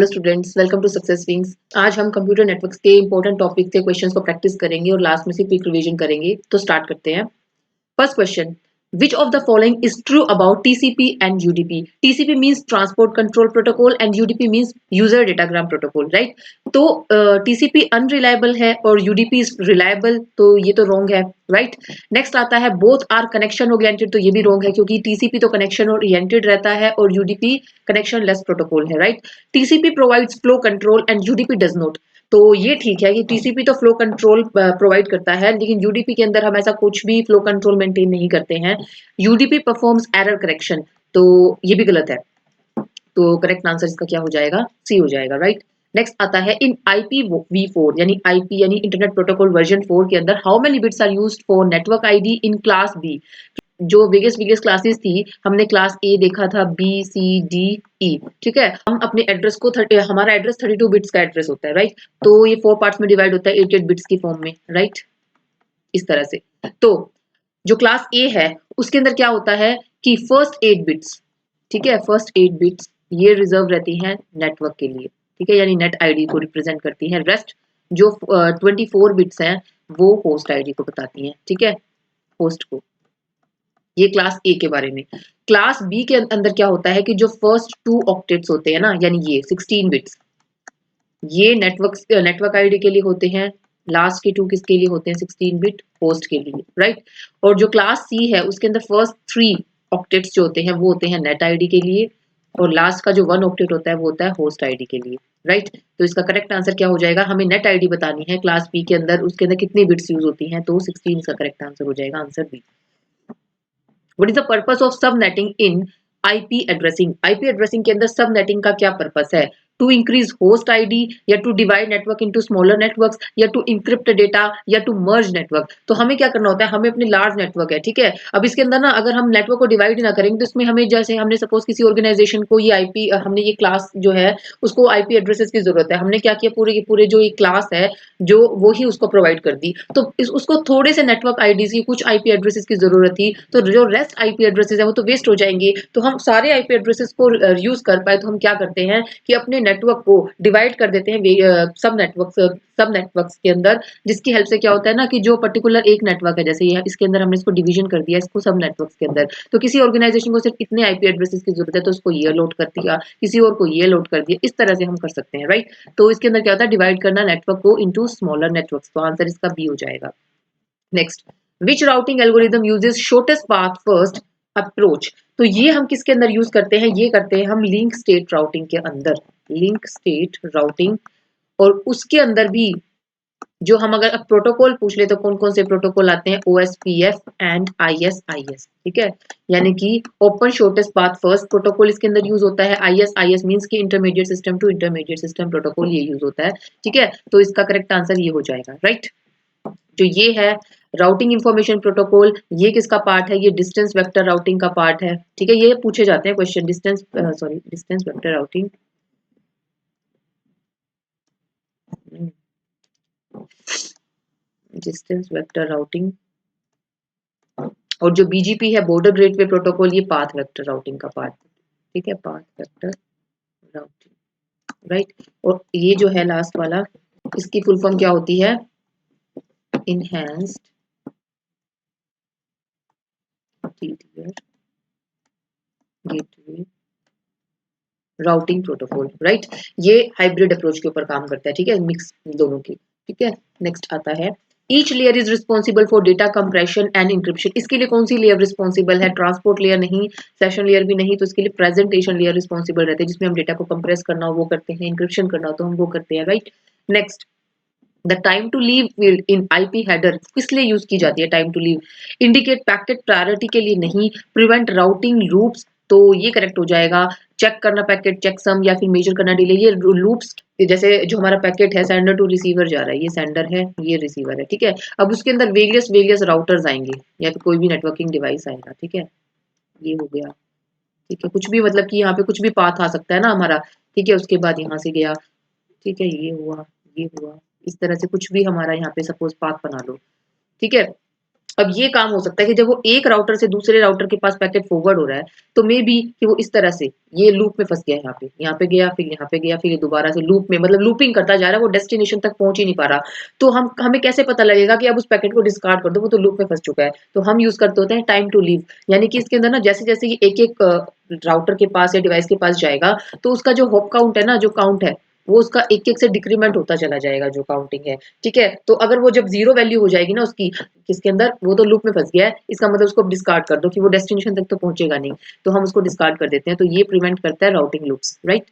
Hello students, welcome to success wings. आज हम computer networks के इंपॉर्टेंट टॉपिक के क्वेश्चंस को प्रैक्टिस करेंगे और लास्ट में से क्विक रिवीजन करेंगे। तो स्टार्ट करते हैं। First question, which of the following is true about TCP and UDP? TCP means Transport Control Protocol and UDP means User Datagram Protocol, right? तो TCP अनरिलायबल है और UDP इज रिलायबल, तो ये तो रॉन्ग है, right? Next आता है both are connection oriented, तो ये भी रॉन्ग है क्योंकि TCP तो कनेक्शन ओरिएंटेड रहता है और UDP कनेक्शन लेस प्रोटोकॉल है, right? TCP provides flow control and UDP does not. तो ये ठीक है कि TCP तो फ्लो कंट्रोल प्रोवाइड करता है, लेकिन UDP के अंदर हम ऐसा कुछ भी फ्लो कंट्रोल मेंटेन नहीं करते हैं। UDP परफॉर्म्स एरर करेक्शन, तो ये भी गलत है। तो करेक्ट आंसर इसका क्या हो जाएगा? सी हो जाएगा, राइट? नेक्स्ट आता है इन IPv4 यानी IP यानी इंटरनेट प्रोटोकॉल वर्जन 4 के अंदर how many bits are used for network ID in class B. जो वेरियस क्लासेस थी, हमने क्लास ए देखा था, बी सी डी ई, ठीक है। हम अपने एड्रेस को हमारा एड्रेस 32 बिट्स का एड्रेस होता है, राइट? तो ये 4 पार्ट्स में डिवाइड होता है 88 बिट्स की फॉर्म में, राइट? इस तरह से। तो जो क्लास ए है उसके अंदर क्या होता है कि फर्स्ट 8 बिट्स, ठीक है, फर्स्ट 8 बिट्स ये रिजर्व रहती हैं नेटवर्क के लिए, ठीक है, यानी नेट आईडी को रिप्रेजेंट करती है। रेस्ट जो 24 बिट्स हैं वो होस्ट आईडी को बताती हैं, ठीक है, होस्ट को। ये क्लास ए के बारे में। क्लास बी के अंदर क्या होता है कि जो फर्स्ट 2 ऑक्टेट्स होते हैं ना, यानी ये 16 बिट्स, ये नेटवर्क आईडी के लिए होते हैं। लास्ट के 2 किसके लिए होते हैं? 16 बिट होस्ट के लिए, राइट? और जो क्लास सी है उसके अंदर फर्स्ट 3 ऑक्टेट्स जो होते हैं वो होते हैं नेट आईडी के लिए, और लास्ट का जो 1 ऑक्टेट होता है वो होता है होस्ट आईडी के लिए, राइट? तो इसका करेक्ट आंसर क्या हो जाएगा? हमें नेट आईडी बतानी है क्लास बी के अंदर, उसके अंदर कितनी बिट्स यूज होती हैं, तो 16 इसका करेक्ट आंसर हो जाएगा, answer B. What is the purpose of subnetting in IP addressing? IP addressing के अंदर सबनेटिंग का क्या पर्पस है? टू इंक्रीज होस्ट आईडी, या to divide network into smaller networks, या टू इंक्रिप्ट डेटा, या टू मर्ज नेटवर्क। तो हमें क्या करना होता है? हमें अपने लार्ज नेटवर्क है, ठीक है, अब इसके अंदर ना अगर हम नेटवर्क को डिवाइड ही ना करेंगे तो इसमें हमें, जैसे हमने सपोज किसी ऑर्गेनाइजेशन को ये आईपी, हमने ये क्लास जो है उसको आईपी एड्रेसेस की जरूरत है, हमने क्या किया, पूरे के पूरे जो ये क्लास है जो वो ही उसको प्रोवाइड कर दी, तो उसको थोड़े से नेटवर्क आईडीज की, कुछ आईपी एड्रेसेस की जरूरत थी, तो जो रेस्ट आईपी एड्रेसेस है वो तो वेस्ट हो जाएंगे। तो हम सारे आईपी एड्रेसेस को यूज कर पाए तो हम क्या करते हैं कि अपने नेटवर्क को डिवाइड कर देते हैं सब नेटवर्क्स के अंदर, जिसकी हेल्प से क्या होता है ना कि जो पर्टिकुलर एक नेटवर्क है, जैसे ये इसके अंदर हमने इसको डिवीजन कर दिया, इसको सब नेटवर्क्स के अंदर, तो किसी ऑर्गेनाइजेशन को सिर्फ इतने आईपी एड्रेसेस की जरूरत है तो उसको ये लोड कर दिया, किसी और को ये लोड कर दिया, इस तरह से हम कर सकते हैं, राइट? तो इसके अंदर क्या होता है? डिवाइड करना नेटवर्क को इनटू स्मॉलर नेटवर्क्स, तो आंसर इसका बी हो जाएगा। Next, which routing algorithm uses shortest path first approach. तो ये हम किसके अंदर यूज करते हैं? ये करते हैं हम लिंक स्टेट राउटिंग के अंदर, लिंक स्टेट राउटिंग। और उसके अंदर भी जो हम अगर प्रोटोकॉल पूछ ले तो कौन कौन से प्रोटोकॉल आते हैं? OSPF एंड ISIS, ठीक है, यानी कि open shortest path first protocol इसके अंदर यूज होता है। ISIS मींस कि intermediate system to intermediate system protocol, ये यूज होता है, ठीक है। तो इसका करेक्ट आंसर ये हो जाएगा, राइट? जो ये है राउटिंग इंफॉर्मेशन प्रोटोकॉल, ये किसका पार्ट है? ये डिस्टेंस वेक्टर राउटिंग का पार्ट है, ठीक है, ये पूछे जाते हैं question, distance vector routing. Distance vector routing. और जो BGP है बॉर्डर गेटवे प्रोटोकॉल, ये पाथ वेक्टर राउटिंग का पार्ट, ठीक है, पाथ वेक्टर राउटिंग, राइट? और ये जो है लास्ट वाला, इसकी फुल फॉर्म क्या होती है? Enhanced TTL gateway routing protocol, right? ये हाइब्रिड अप्रोच के ऊपर काम करता है, ठीक है, मिक्स दोनों की, ठीक है। नेक्स्ट आता है each layer is responsible for data compression and encryption. इसके लिए कौन सी लेयर रिस्पॉन्सिबल है? ट्रांसपोर्ट लेयर नहीं, सेशन लेयर भी नहीं, तो इसके लिए प्रेजेंटेशन लेयर रिस्पॉन्सिबल रहते हैं, जिसमें हम डेटा को कंप्रेस करना हो वो करते हैं, इंक्रिप्शन करना हो तो हम वो करते हैं, right? Next, the time to live field in IP header किस लिए यूज की जाती है? Time to live indicate packet priority के लिए नहीं, प्रिवेंट राउटिंग लूप्स, तो ये करेक्ट हो जाएगा। चेक करना पैकेट चेकसम, या फिर मेजर करना डिले, ये लूप्स, जैसे जो हमारा पैकेट है सेंडर टू रिसीवर जा रहा है, ये सेंडर है ये रिसीवर है, ठीक है। अब उसके अंदर वेरियस राउटर्स आएंगे या फिर कोई भी नेटवर्किंग डिवाइस आएगा, ठीक है, ये हो गया, ठीक है, कुछ भी मतलब कि यहाँ पे कुछ भी पाथ आ सकता है ना हमारा, ठीक है, उसके बाद यहाँ से गया, ठीक है, ये हुआ, ये हुआ, इस तरह से कुछ भी हमारा यहाँ पे सपोज पाथ बना लो, ठीक है। अब ये काम हो सकता है कि जब वो एक राउटर से दूसरे राउटर के पास पैकेट फॉरवर्ड हो रहा है, तो मे बी कि वो इस तरह से ये लूप में फंस गया, यहाँ पे गया, फिर यहाँ पे गया, फिर ये दोबारा से लूप में, मतलब लूपिंग करता जा रहा है, वो डेस्टिनेशन तक पहुंच ही नहीं पा रहा। तो हमें कैसे पता लगेगा कि अब उस पैकेट को डिस्कार्ड कर दो, वो तो लूप में फंस चुका है। तो हम यूज करते होते हैं टाइम टू लीव, यानी कि इसके अंदर ना जैसे जैसे ये एक एक राउटर के पास या डिवाइस के पास जाएगा, तो उसका जो हॉप काउंट है ना, जो काउंट है, वो उसका एक एक से डिक्रीमेंट होता चला जाएगा, जो काउंटिंग है। ठीक है, तो अगर वो जब जीरो वैल्यू हो जाएगी ना उसकी, किसके अंदर, वो तो लूप में फंस गया है, इसका मतलब उसको डिस्कार्ड कर दो कि वो डेस्टिनेशन तक तो पहुंचेगा नहीं, तो हम उसको डिस्कार्ड कर देते हैं। तो ये प्रिवेंट करता है routing loops, right.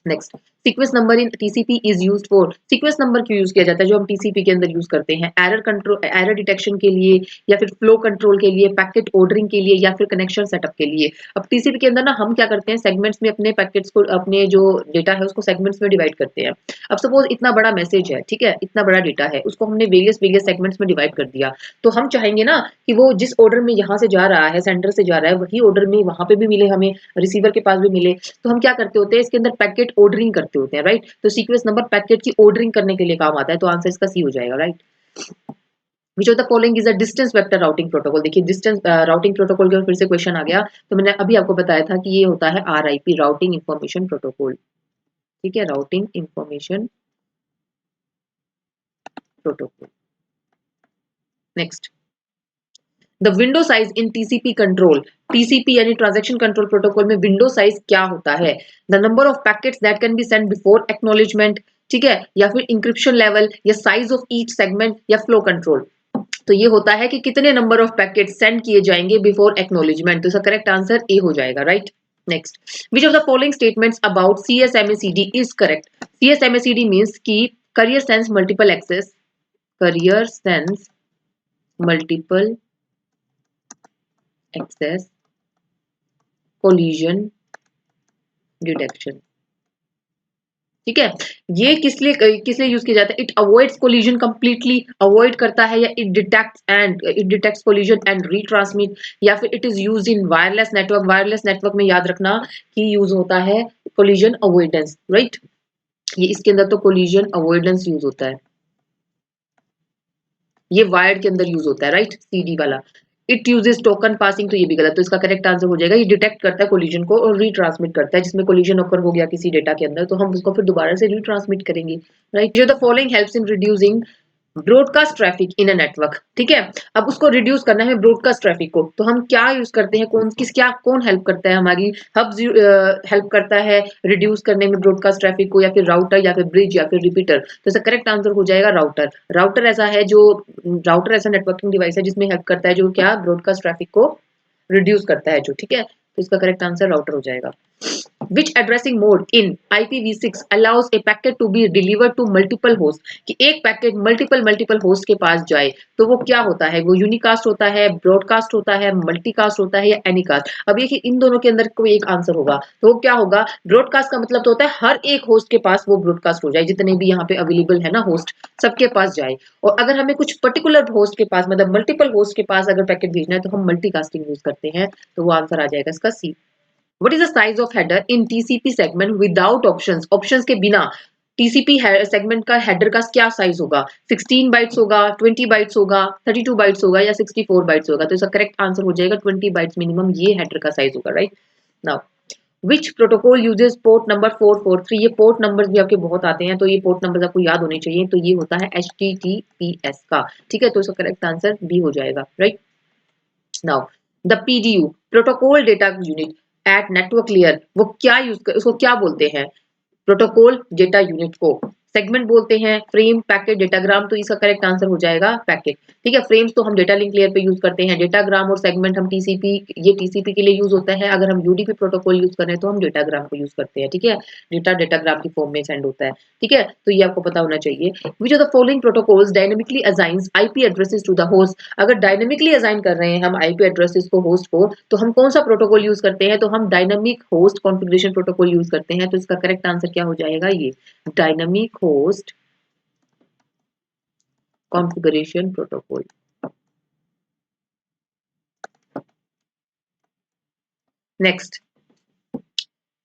Next, sequence number in TCP is used for, sequence number क्यों यूज किया जाता है जो हम टीसीपी के अंदर यूज करते हैं? एरर कंट्रोल, एरर डिटेक्शन के लिए, या फिर फ्लो कंट्रोल के लिए, पैकेट ऑर्डरिंग के लिए, या फिर कनेक्शन सेटअप के लिए। अब टीसीपी के अंदर ना हम क्या करते हैं, सेगमेंट्स में अपने पैकेट्स को, अपने जो डेटा है उसको सेगमेंट्स में डिवाइड करते हैं। अब सपोज इतना बड़ा मैसेज है, ठीक है, इतना बड़ा डेटा है, उसको हमने वेरियस वेरियस सेगमेंट्स में डिवाइड कर दिया। तो हम चाहेंगे ना कि वो जिस ऑर्डर में यहाँ से जा रहा है, सेंडर से जा रहा है, वही ऑर्डर में वहां पे भी मिले, हमें रिसीवर के पास भी मिले। तो हम क्या करते होते हैं, इसके अंदर पैकेट ऑर्डरिंग करते होते हैं, राइट। तो सीक्वेंस नंबर पैकेट की ऑर्डरिंग करने के लिए काम आता है, तो आंसर इसका सी हो जाएगा, right. Which of the following is a distance vector routing protocol? देखिए डिस्टेंस राउटिंग प्रोटोकॉल के ऊपर फिर से क्वेश्चन आ गया। तो मैंने अभी आपको बताया था कि ये होता है आरआईपी, राउटिंग इंफॉर्मेशन प्रोटोकॉल। ठीक है, routing information protocol. Next, the window size in TCP control, TCP यानी ट्रांजैक्शन कंट्रोल प्रोटोकॉल में विंडो साइज क्या होता है? The number of packets that can be send before acknowledgement, ठीक है, या फिर इंक्रिप्शन लेवल, या साइज ऑफ ईच सेगमेंट, या फ्लो कंट्रोल। तो ये होता है कि कितने नंबर ऑफ पैकेट सेंड किए जाएंगे बिफोर एक्नॉलेजमेंट। तो इसका करेक्ट आंसर ए हो जाएगा, right. Next, which of the following statements about CSMACD is correct? CSMACD means की carrier sense multiple access, carrier sense multiple access collision detection. ठीक है, ये किस लिए यूज किया जाता है? It avoids collision completely, avoid करता है, या it detects collision and retransmit, या फिर it is used in wireless network. Wireless network में याद रखना कि यूज होता है कोलिजन अवॉइडेंस, राइट। ये इसके अंदर तो कोलिजन अवॉइडेंस यूज होता है, ये वायर्ड के अंदर यूज होता है, राइट, सीडी वाला। इट यूजेस टोकन पासिंग, तो ये भी गलत, तो इसका करेक्ट आंसर हो जाएगा, ये डिटेक्ट करता है कोलिजन को और रीट्रांसमिट करता है, जिसमें कोलिजन ओकर हो गया किसी डेटा के अंदर, तो हम उसको फिर दोबारा से रीट्रांसमिट करेंगे, राइट। जो the following helps in reducing broadcast traffic in a network, ठीक है। अब उसको रिड्यूस करना है ब्रॉडकास्ट ट्रैफिक को, तो हम क्या यूज करते हैं, कौन हेल्प करता है? हमारी हब हेल्प करता है रिड्यूस करने में ब्रॉडकास्ट ट्रैफिक को, या फिर राउटर, या फिर ब्रिज, या फिर रिपीटर। तो इसका करेक्ट आंसर हो जाएगा राउटर। राउटर ऐसा नेटवर्किंग डिवाइस है जिसमें हेल्प करता है, जो क्या ब्रॉडकास्ट ट्रैफिक को रिड्यूस करता है, जो, ठीक है। तो इसका करेक्ट आंसर राउटर हो जाएगा। Which addressing mode in IPv6 allows a packet to be delivered to multiple hosts? कि एक पैकेट मल्टीपल होस्ट के पास जाए, तो वो क्या होता है? वो यूनिकास्ट होता है, ब्रॉडकास्ट होता है, मल्टीकास्ट होता है, या एनीकास्ट? अब ये कि इन दोनों के अंदर कोई एक आंसर होगा, तो वो क्या होगा? ब्रॉडकास्ट का मतलब तो होता है हर एक होस्ट के पास वो ब्रॉडकास्ट हो जाए, जितने भी यहाँ पे अवेलेबल है ना होस्ट, सबके पास जाए। और अगर हमें कुछ पर्टिकुलर होस्ट के पास, मतलब मल्टीपल होस्ट के पास अगर पैकेट भेजना है, तो हम मल्टीकास्टिंग यूज करते हैं, तो वो आंसर आ जाएगा इसका सी। What is the size of header in TCP segment without options? Options के बिना TCP segment का header का क्या size होगा? 16 bytes होगा, 20 bytes होगा, 32 bytes होगा, या 64 bytes होगा? तो इसका correct answer हो जाएगा 20 bytes minimum, ये header का size होगा, right? Now, which protocol uses port number 443? ये port numbers भी आपके बहुत आते हैं, तो ये port numbers आपको याद होने चाहिए, तो ये होता है HTTPS का, ठीक है। तो इसका correct answer B हो जाएगा, right? Now, the PDU protocol data unit at network layer, वो क्या उसको क्या बोलते हैं? प्रोटोकॉल डेटा यूनिट को सेगमेंट बोलते हैं, फ्रेम, पैकेट, डेटाग्राम। तो इसका करेक्ट आंसर हो जाएगा पैकेट, ठीक है। फ्रेम्स तो हम डेटा लिंक लेयर पे यूज करते हैं, डेटाग्राम और सेगमेंट हम टीसीपी, ये टीसीपी के लिए यूज होता है। अगर हम यूडीपी प्रोटोकॉल यूज कर रहे हैं तो हम डेटाग्राम को यूज करते हैं, ठीक है। डेटाग्राम की फॉर्म में सेंड होता है, ठीक है। तो ये आपको पता होना चाहिए। Which of the following protocols dynamically assigns IP addresses to the host? अगर डायनेमिकली असाइन कर रहे हैं हम आईपी एड्रेसेस को होस्ट को, तो हम कौन सा प्रोटोकॉल यूज करते हैं? तो हम dynamic host configuration protocol use करते हैं। तो इसका करेक्ट आंसर क्या हो जाएगा? ये dynamic host configuration protocol. Next,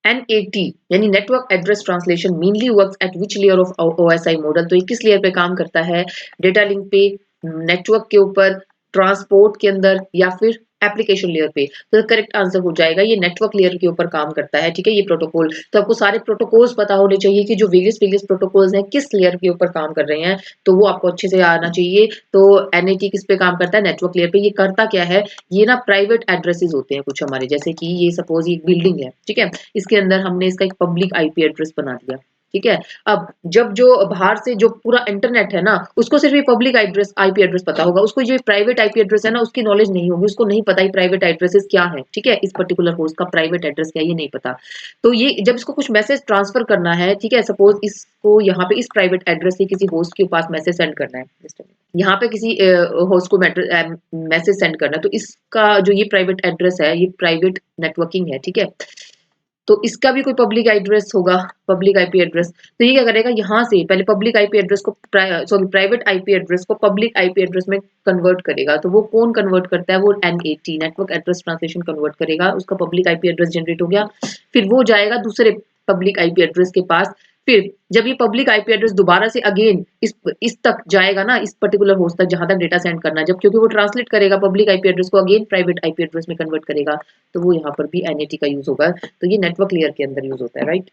NAT यानी network address translation mainly works at which layer of OSI model? तो ये किस लेयर पे काम करता है? डेटा लिंक पे, नेटवर्क के ऊपर, ट्रांसपोर्ट के अंदर या फिर एप्लीकेशन लेयर पे? तो करेक्ट आंसर हो जाएगा ये नेटवर्क लेयर के ऊपर काम करता है, ठीक है, ये प्रोटोकॉल। तो आपको सारे प्रोटोकॉल्स पता होने चाहिए कि जो वेरियस प्रोटोकॉल्स हैं किस लेयर के ऊपर काम कर रहे हैं, तो वो आपको अच्छे से आना चाहिए। तो एनएटी किस पे काम करता है? नेटवर्क लेयर पे। ये करता क्या है, ये ना प्राइवेट एड्रेसेस होते हैं कुछ हमारे, जैसे कि ये सपोज ये बिल्डिंग है, ठीक है, इसके अंदर हमने इसका एक पब्लिक आईपी एड्रेस बना दिया, ठीक है। अब जब जो बाहर से जो पूरा इंटरनेट है ना, उसको सिर्फ ये पब्लिक एड्रेस आईपी एड्रेस पता होगा, उसको जो प्राइवेट आईपी एड्रेस है ना उसकी नॉलेज नहीं होगी, उसको नहीं पता ये प्राइवेट एड्रेसेस क्या है, ठीक है, इस पर्टिकुलर होस्ट का प्राइवेट एड्रेस क्या है ये नहीं पता। तो ये जब इसको कुछ मैसेज ट्रांसफर करना है, ठीक है, सपोज इसको यहाँ पे इस प्राइवेट एड्रेस से किसी होस्ट के पास मैसेज सेंड करना है, यहाँ पे किसी होस्ट को मैसेज सेंड करना है, तो इसका जो ये प्राइवेट एड्रेस है ये प्राइवेट नेटवर्किंग है, ठीक है, तो इसका भी कोई पब्लिक एड्रेस होगा, पब्लिक आईपी एड्रेस। तो ये क्या करेगा, यहाँ से पहले पब्लिक आईपी एड्रेस को सॉरी प्राइवेट आईपी एड्रेस को पब्लिक आईपी एड्रेस में कन्वर्ट करेगा। तो वो कौन कन्वर्ट करता है, वो NAT network address translation convert करेगा, उसका पब्लिक आईपी एड्रेस जनरेट हो गया। फिर वो जाएगा दूसरे पब्लिक आईपी एड्रेस के पास, फिर जब ये पब्लिक आईपी एड्रेस दोबारा से अगेन इस तक जाएगा ना, इस पर्टिकुलर होस्ट तक जहां तक डेटा सेंड करना है, जब क्योंकि वो ट्रांसलेट करेगा पब्लिक आईपी एड्रेस को अगेन प्राइवेट आईपी एड्रेस में कन्वर्ट करेगा, तो वो यहाँ पर भी एनएटी का यूज होगा। तो ये नेटवर्क लेयर के अंदर यूज होता है, right.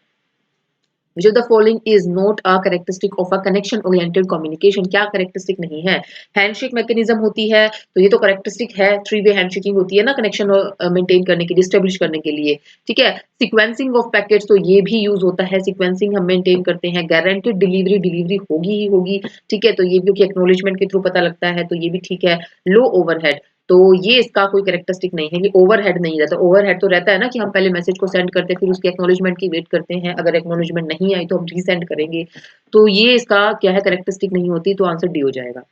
Which of the following is not a characteristic of a connection oriented communication? क्या कैरेक्टरिस्टिक नहीं है? हैंडशेक मैकेनिज्म होती है, तो ये तो कैरेक्टरिस्टिक है, थ्री वे हैंडशेकिंग होती है ना कनेक्शन मेंटेन करने के लिए, स्टेब्लिश करने के लिए, ठीक है। सीक्वेंसिंग ऑफ पैकेट्स, तो ये भी यूज होता है, सीक्वेंसिंग हम मेंटेन करते हैं। गारंटेड डिलीवरी, डिलीवरी होगी ही होगी, ठीक है, तो ये भी एक्नॉलेजमेंट के थ्रू पता लगता है, तो ये भी ठीक है। लो ओवरहेड, तो ये इसका कोई कैरेक्टरिस्टिक नहीं है, ये ओवरहेड नहीं रहता। ओवरहेड तो रहता है ना कि हम पहले मैसेज को सेंड करते हैं फिर उसके एक्नॉलेजमेंट की वेट करते हैं, अगर एक्नॉलेजमेंट नहीं आई तो हम रीसेंड करेंगे, तो ये इसका क्या है, कैरेक्टरिस्टिक नहीं होती, तो आंसर डी हो जाएगा।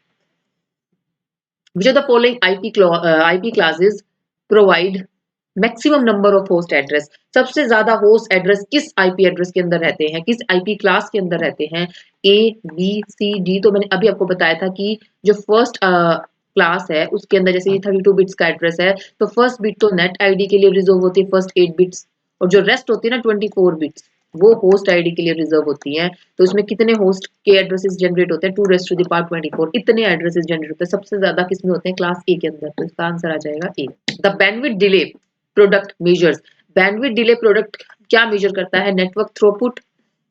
Which of the following IP classes provide maximum number of host address? सबसे ज्यादा होस्ट एड्रेस किस आईपी एड्रेस के अंदर रहते हैं, किस आईपी क्लास के अंदर रहते हैं? ए, बी, सी, डी। तो मैंने अभी आपको बताया था कि जो फर्स्ट क्लास है उसके अंदर जैसे ये 32 बिट्स का एड्रेस है, तो फर्स्ट बिट तो नेट आईडी के लिए रिजर्व होती है, फर्स्ट 8 बिट्स, और जो रेस्ट होती है ना 24 बिट्स वो होस्ट आईडी के लिए रिजर्व होती है। तो इसमें कितने होस्ट के एड्रेसेस जनरेट होते हैं? 2 रेस्ट टू द पावर 24, इतने एड्रेसेस जनरेट होते हैं। सबसे ज्यादा किसमें होते हैं? क्लास ए के अंदर, तो इसका आंसर आ जाएगा A. The bandwidth delay product measures, bandwidth delay product क्या मेजर करता है? नेटवर्क थ्रूपुट,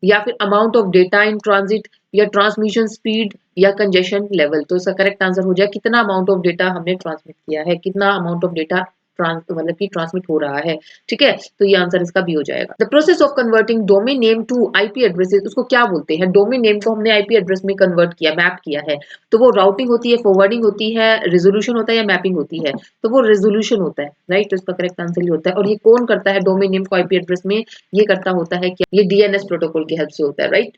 या फिर amount of data in transit, या ट्रांसमिशन स्पीड, या कंजेशन लेवल। तो इसका करेक्ट आंसर हो जाए कितना अमाउंट ऑफ डेटा हमने ट्रांसमिट किया है, कितना अमाउंट ऑफ डेटा मतलब कि ट्रांसमिट हो रहा है, ठीक है, तो ये आंसर इसका भी हो जाएगा। The process of converting domain name to IP addresses, उसको क्या बोलते हैं? डोमेन नेम को हमने आईपी एड्रेस में कन्वर्ट किया, मैप किया है, तो वो राउटिंग होती है, फॉरवर्डिंग होती है, रेजोल्यूशन होता है, या मैपिंग होती है? तो वो रेजोल्यूशन होता है, राइट, तो इसका करेक्ट आंसर ये होता है। और ये कौन करता है डोमेन नेम को आईपी एड्रेस में? ये करता होता है क्या? ये डीएनएस प्रोटोकॉल की हेल्प से होता है, right.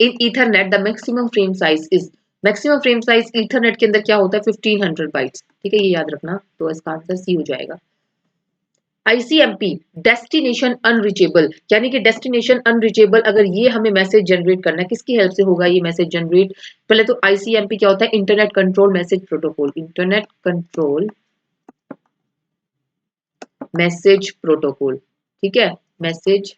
In Ethernet the maximum frame size is, maximum frame size Ethernet के अंदर क्या होता है? 1500 बाइट्स, ठीक है, ये याद रखना, तो इसका आंसर सी हो जाएगा। आईसीएमपी डेस्टिनेशन अनरीचेबल, यानी कि डेस्टिनेशन अनरीचेबल, अगर ये हमें मैसेज जनरेट करना है, किसकी हेल्प से होगा ये मैसेज जनरेट? पहले तो आईसीएमपी क्या होता है? Internet control message protocol, internet control message protocol, ठीक है, मैसेज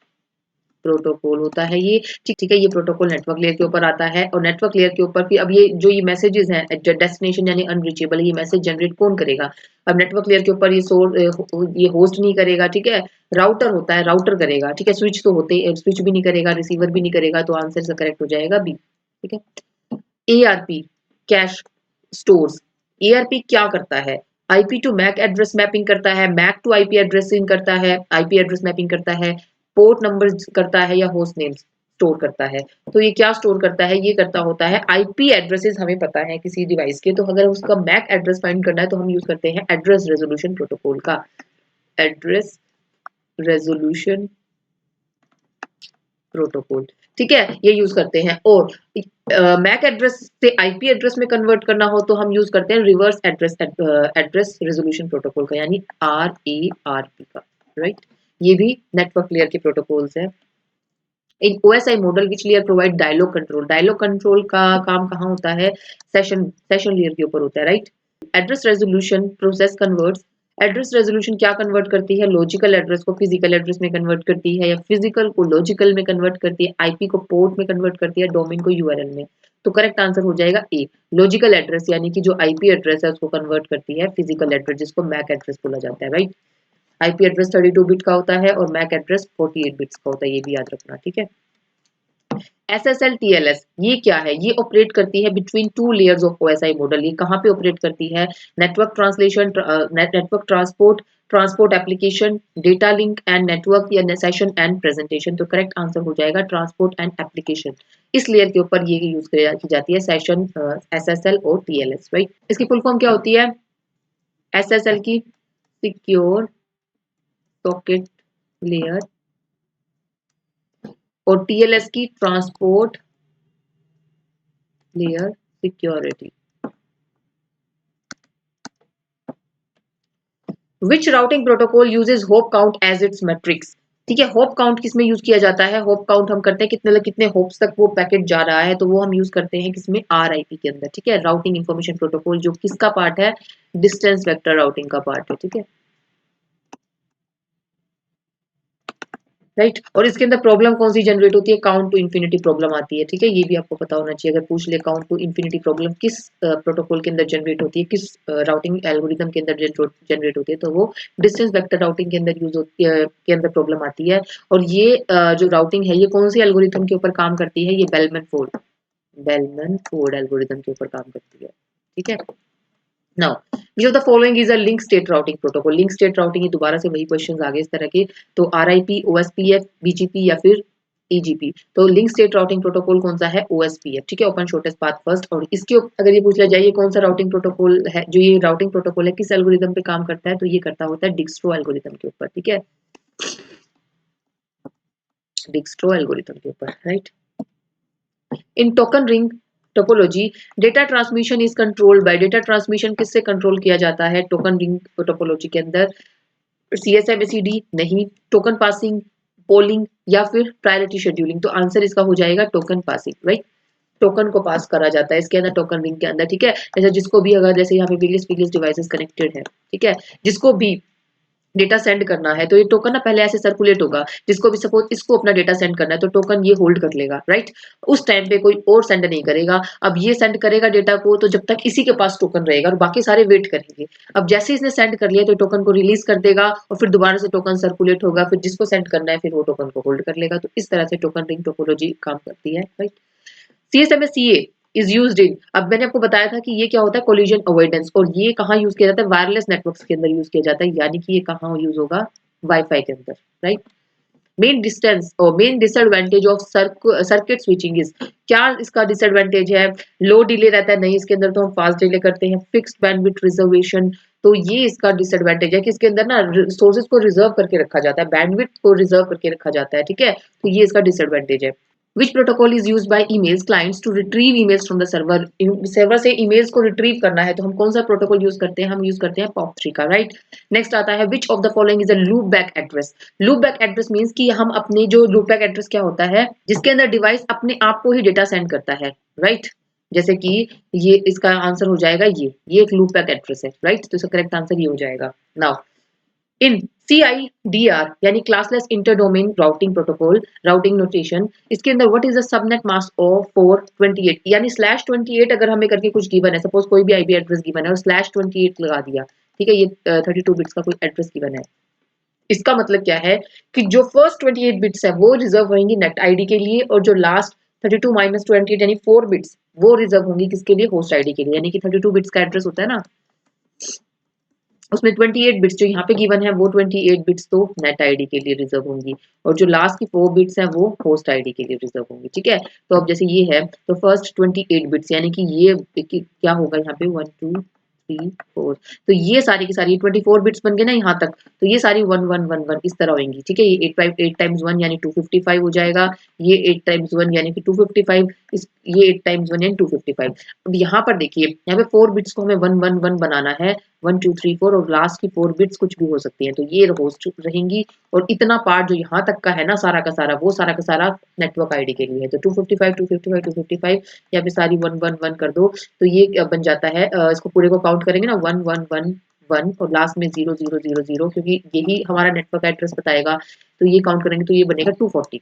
प्रोटोकॉल होता है ये, ठीक है, ये प्रोटोकॉल नेटवर्क लेयर के ऊपर आता है, और नेटवर्क लेयर के ऊपर फिर अब ये जो ये मैसेजेस हैं डेस्टिनेशन यानी अनरीचेबल, ये मैसेज जनरेट कौन करेगा? अब नेटवर्क लेयर के ऊपर ये होस्ट नहीं करेगा, ठीक है, राउटर होता है, राउटर करेगा, ठीक है, स्विच तो होते, स्विच भी नहीं करेगा, रिसीवर भी नहीं करेगा, तो आंसर से करेक्ट हो जाएगा बी, ठीक है। एआरपी कैश स्टोर्स, एआरपी क्या करता है? IP to MAC address mapping करता है, मैक टू आईपी एड्रेसिंग करता है, आईपी एड्रेस मैपिंग करता है, पोर्ट नंबर करता है, या होस्ट नेम स्टोर करता है? तो ये क्या स्टोर करता है? ये करता होता है आईपी एड्रेसेस, हमें पता है किसी डिवाइस के, तो अगर उसका मैक एड्रेस फाइंड करना है तो हम यूज करते हैं एड्रेस रेजोल्यूशन प्रोटोकॉल का, एड्रेस रेजोल्यूशन प्रोटोकॉल, ठीक है, ये यूज करते हैं। और मैक एड्रेस से आईपी एड्रेस में कन्वर्ट करना हो तो हम यूज करते हैं रिवर्स एड्रेस रेजोल्यूशन प्रोटोकॉल का, यानी RARP का, राइट। ये भी नेटवर्क लेयर के प्रोटोकॉल्स हैं। In OSI model which layer provide dialogue control, dialogue control का काम कहाँ होता है? सेशन लेयर के ऊपर होता है, right. Address resolution process converts, address resolution क्या कन्वर्ट करती है? लॉजिकल एड्रेस को फिजिकल एड्रेस में कन्वर्ट करती है, या फिजिकल को लॉजिकल में कन्वर्ट करती है, आईपी को पोर्ट में कन्वर्ट करती है, डोमेन को यूआरएल में। तो करेक्ट आंसर हो जाएगा ए। लॉजिकल एड्रेस यानी कि जो आईपी एड्रेस है उसको कन्वर्ट करती है फिजिकल एड्रेस, जिसको मैक एड्रेस बोला जाता है, राइट। आईपी एड्रेस 32 बिट का होता है और मैक एड्रेस 48 बिट्स का होता है, ये भी याद रखना, ठीक है। SSL TLS ये क्या है? ये ऑपरेट करती है between two layers of OSI model. ये कहाँ पे ऑपरेट करती है? Network translation, network transport, transport application, data link and network या सेशन एंड प्रेजेंटेशन। तो करेक्ट आंसर हो जाएगा ट्रांसपोर्ट एंड एप्लीकेशन। इस लेयर के ऊपर ये यूज की जाती है सेशन, SSL और TLS, राइट। इसकी फुल फॉर्म क्या होती है? SSL की सिक्योर सॉकेट लेयर और TLS की ट्रांसपोर्ट लेयर सिक्योरिटी। विच routing protocol uses hop count as its metrics? ठीक है, होप काउंट किसमें यूज किया जाता है? होप काउंट हम करते हैं कितने कितने होप्स तक वो पैकेट जा रहा है, तो वो हम यूज करते हैं किसमें? RIP के अंदर, ठीक है। राउटिंग इंफॉर्मेशन प्रोटोकॉल जो किसका पार्ट है? डिस्टेंस वेक्टर राउटिंग का पार्ट है, ठीक है, राइट। और इसके अंदर प्रॉब्लम कौन सी जनरेट होती है? काउंट टू इन्फिनिटी प्रॉब्लम आती है, ठीक है। ये भी आपको पता होना चाहिए, अगर पूछ ले काउंट टू इन्फिनिटी प्रॉब्लम किस प्रोटोकॉल के अंदर जनरेट होती है, किस राउटिंग एल्गोरिथम के अंदर जनरेट होती है, तो वो डिस्टेंस वेक्टर राउटिंग के अंदर यूज होती है, के अंदर प्रॉब्लम आती है। और ये जो राउटिंग है ये कौन सी एल्गोरिथम के ऊपर काम करती है? ये बेलमैन फोर्ड एल्गोरिथम के ऊपर काम करती है, ठीक है। Now which of the following is a link state routing protocol? Link state routing, ये दोबारा से वही क्वेश्चंस आ गए इस तरह के। तो RIP, OSPF, BGP या फिर EGP। तो लिंक स्टेट राउटिंग प्रोटोकॉल कौन सा है? OSPF, ठीक है, ओपन शॉर्टेस्ट पाथ फर्स्ट। और इसके अगर ये पूछ लिया जाए कौन सा राउटिंग प्रोटोकॉल है, जो ये राउटिंग प्रोटोकॉल है किस एल्गोरिथम पे काम करता है, तो ये करता होता है डिक्स्ट्रो एल्गोरिथम के ऊपर, ठीक है, डिक्स्ट्रो एल्गोरिथम के ऊपर, right. In token ring topology data transmission is controlled by, data transmission किससे कंट्रोल किया जाता है टोकन रिंग टोपोलॉजी के अंदर? CSMACD नहीं, टोकन पासिंग, पोलिंग या फिर प्रायोरिटी शेड्यूलिंग। तो आंसर इसका हो जाएगा टोकन पासिंग, राइट। टोकन को पास करा जाता है इसके अंदर, टोकन रिंग के अंदर, ठीक है। जैसे जिसको भी अगर जैसे यहाँ पे वेरियस डिवाइसेस कनेक्टेड है, ठीक है, जिसको भी डेटा सेंड करना है तो ये टोकन ना पहले ऐसे सर्कुलेट होगा, जिसको भी सपोज इसको अपना डेटा सेंड करना है तो टोकन ये होल्ड कर लेगा, राइट। उस टाइम पे कोई और सेंड नहीं करेगा। अब ये सेंड करेगा डेटा को तो जब तक इसी के पास टोकन रहेगा और बाकी सारे वेट करेंगे। अब जैसे इसने सेंड कर लिया तो टोकन को रिलीज कर देगा और फिर दोबारा से टोकन सर्कुलेट होगा, फिर जिसको सेंड करना है फिर वो टोकन को होल्ड कर लेगा। तो इस तरह से टोकन रिंग टोपोलॉजी काम करती है, राइट। CSMA-CA इज यूज्ड इन, अब मैंने आपको बताया था कि ये क्या होता है? Collision avoidance. और ये कहाँ यूज किया जाता है? वायरलेस नेटवर्क्स के अंदर यूज किया जाता है, यानी कि ये कहाँ यूज होगा? वाईफाई के अंदर, राइट। मेन डिस्टेंस और main disadvantage of circuit switching is, क्या इसका डिसएडवांटेज है? लो डिले रहता है, नहीं इसके अंदर तो हम फास्ट डिले करते हैं। फिक्स्ड बैंडविड्थ रिजर्वेशन, तो ये इसका डिसएडवांटेज है कि इसके अंदर ना सोर्सेज को रिजर्व करके रखा जाता है, बैंडविड्थ को रिजर्व करके रखा जाता है, ठीक है। तो ये इसका डिसएडवांटेज है। Which protocol is used by emails clients to retrieve emails from the server? Server से emails को retrieve करना है तो हम कौन सा प्रोटोकॉल यूज करते हैं? हम यूज करते हैं POP3 का, राइट। नेक्स्ट आता है which of the following is a loop back address? loop back address means कि हम अपने जो loop back address क्या होता है? जिसके अंदर डिवाइस अपने आप को ही डेटा सेंड करता है, राइट। जैसे कि ये इसका आंसर हो जाएगा ये एक लूप बैक एड्रेस है, राइट। तो इसका करेक्ट आंसर ये हो जाएगा। नाउ इन CIDR यानी classless inter domain routing protocol routing notation, इसके अंदर what is the subnet mask of 428 यानी /28 अगर हमें करके कुछ गिवन है, सपोज कोई भी IP एड्रेस गिवन है और /28 लगा दिया, ठीक है, ये 32 बिट्स का कोई एड्रेस गिवन है। इसका मतलब क्या है कि जो फर्स्ट 28 बिट्स है वो रिजर्व होंगी नेट आईडी के लिए और जो लास्ट 32 - 28 यानी 4 बिट्स वो रिजर्व होंगी किसके लिए? होस्ट आईडी के लिए। यानी कि 32 बिट्स का एड्रेस होता है ना, उसमें 28 बिट्स जो यहाँ पे गिवन है वो 28 बिट्स तो नेट आईडी के लिए रिजर्व होंगी और जो लास्ट की 4 बिट्स हैं वो होस्ट आईडी के लिए रिजर्व होंगी, ठीक है। तो अब जैसे ये है तो फर्स्ट 28 बिट्स यानी कि ये क्या होगा यहाँ पे 1 2 3 4, तो ये सारी की सारी 24 बिट्स बन गए ना यहाँ तक, तो ये सारी 1 1 1 1 इस तरह होंगी, ठीक है। ये 8 टाइम्स 1 यानी 255 हो जाएगा, ये 8 टाइम्स 1 यानी कि 255, ये 8 टाइम्स 1 यानी 255। अब यहाँ पर देखिए यहाँ पे 4 बिट्स को हमें 1 1 1 बनाना है, 1 2 3 4 और लास्ट की 4 बिट्स कुछ भी हो सकती हैं, तो ये होस्ट रहेंगी। और इतना पार्ट जो यहाँ तक का है ना सारा का सारा वो सारा का सारा नेटवर्क आईडी के लिए है। तो 255 255 255 या फिर सारी 1 1 1 कर दो तो ये बन जाता है, इसको पूरे को काउंट करेंगे ना 1 1 1 1 और लास्ट में 0 0 0 0 क्योंकि यही हमारा नेटवर्क एड्रेस बताएगा, तो ये काउंट करेंगे तो ये बनेगा 240,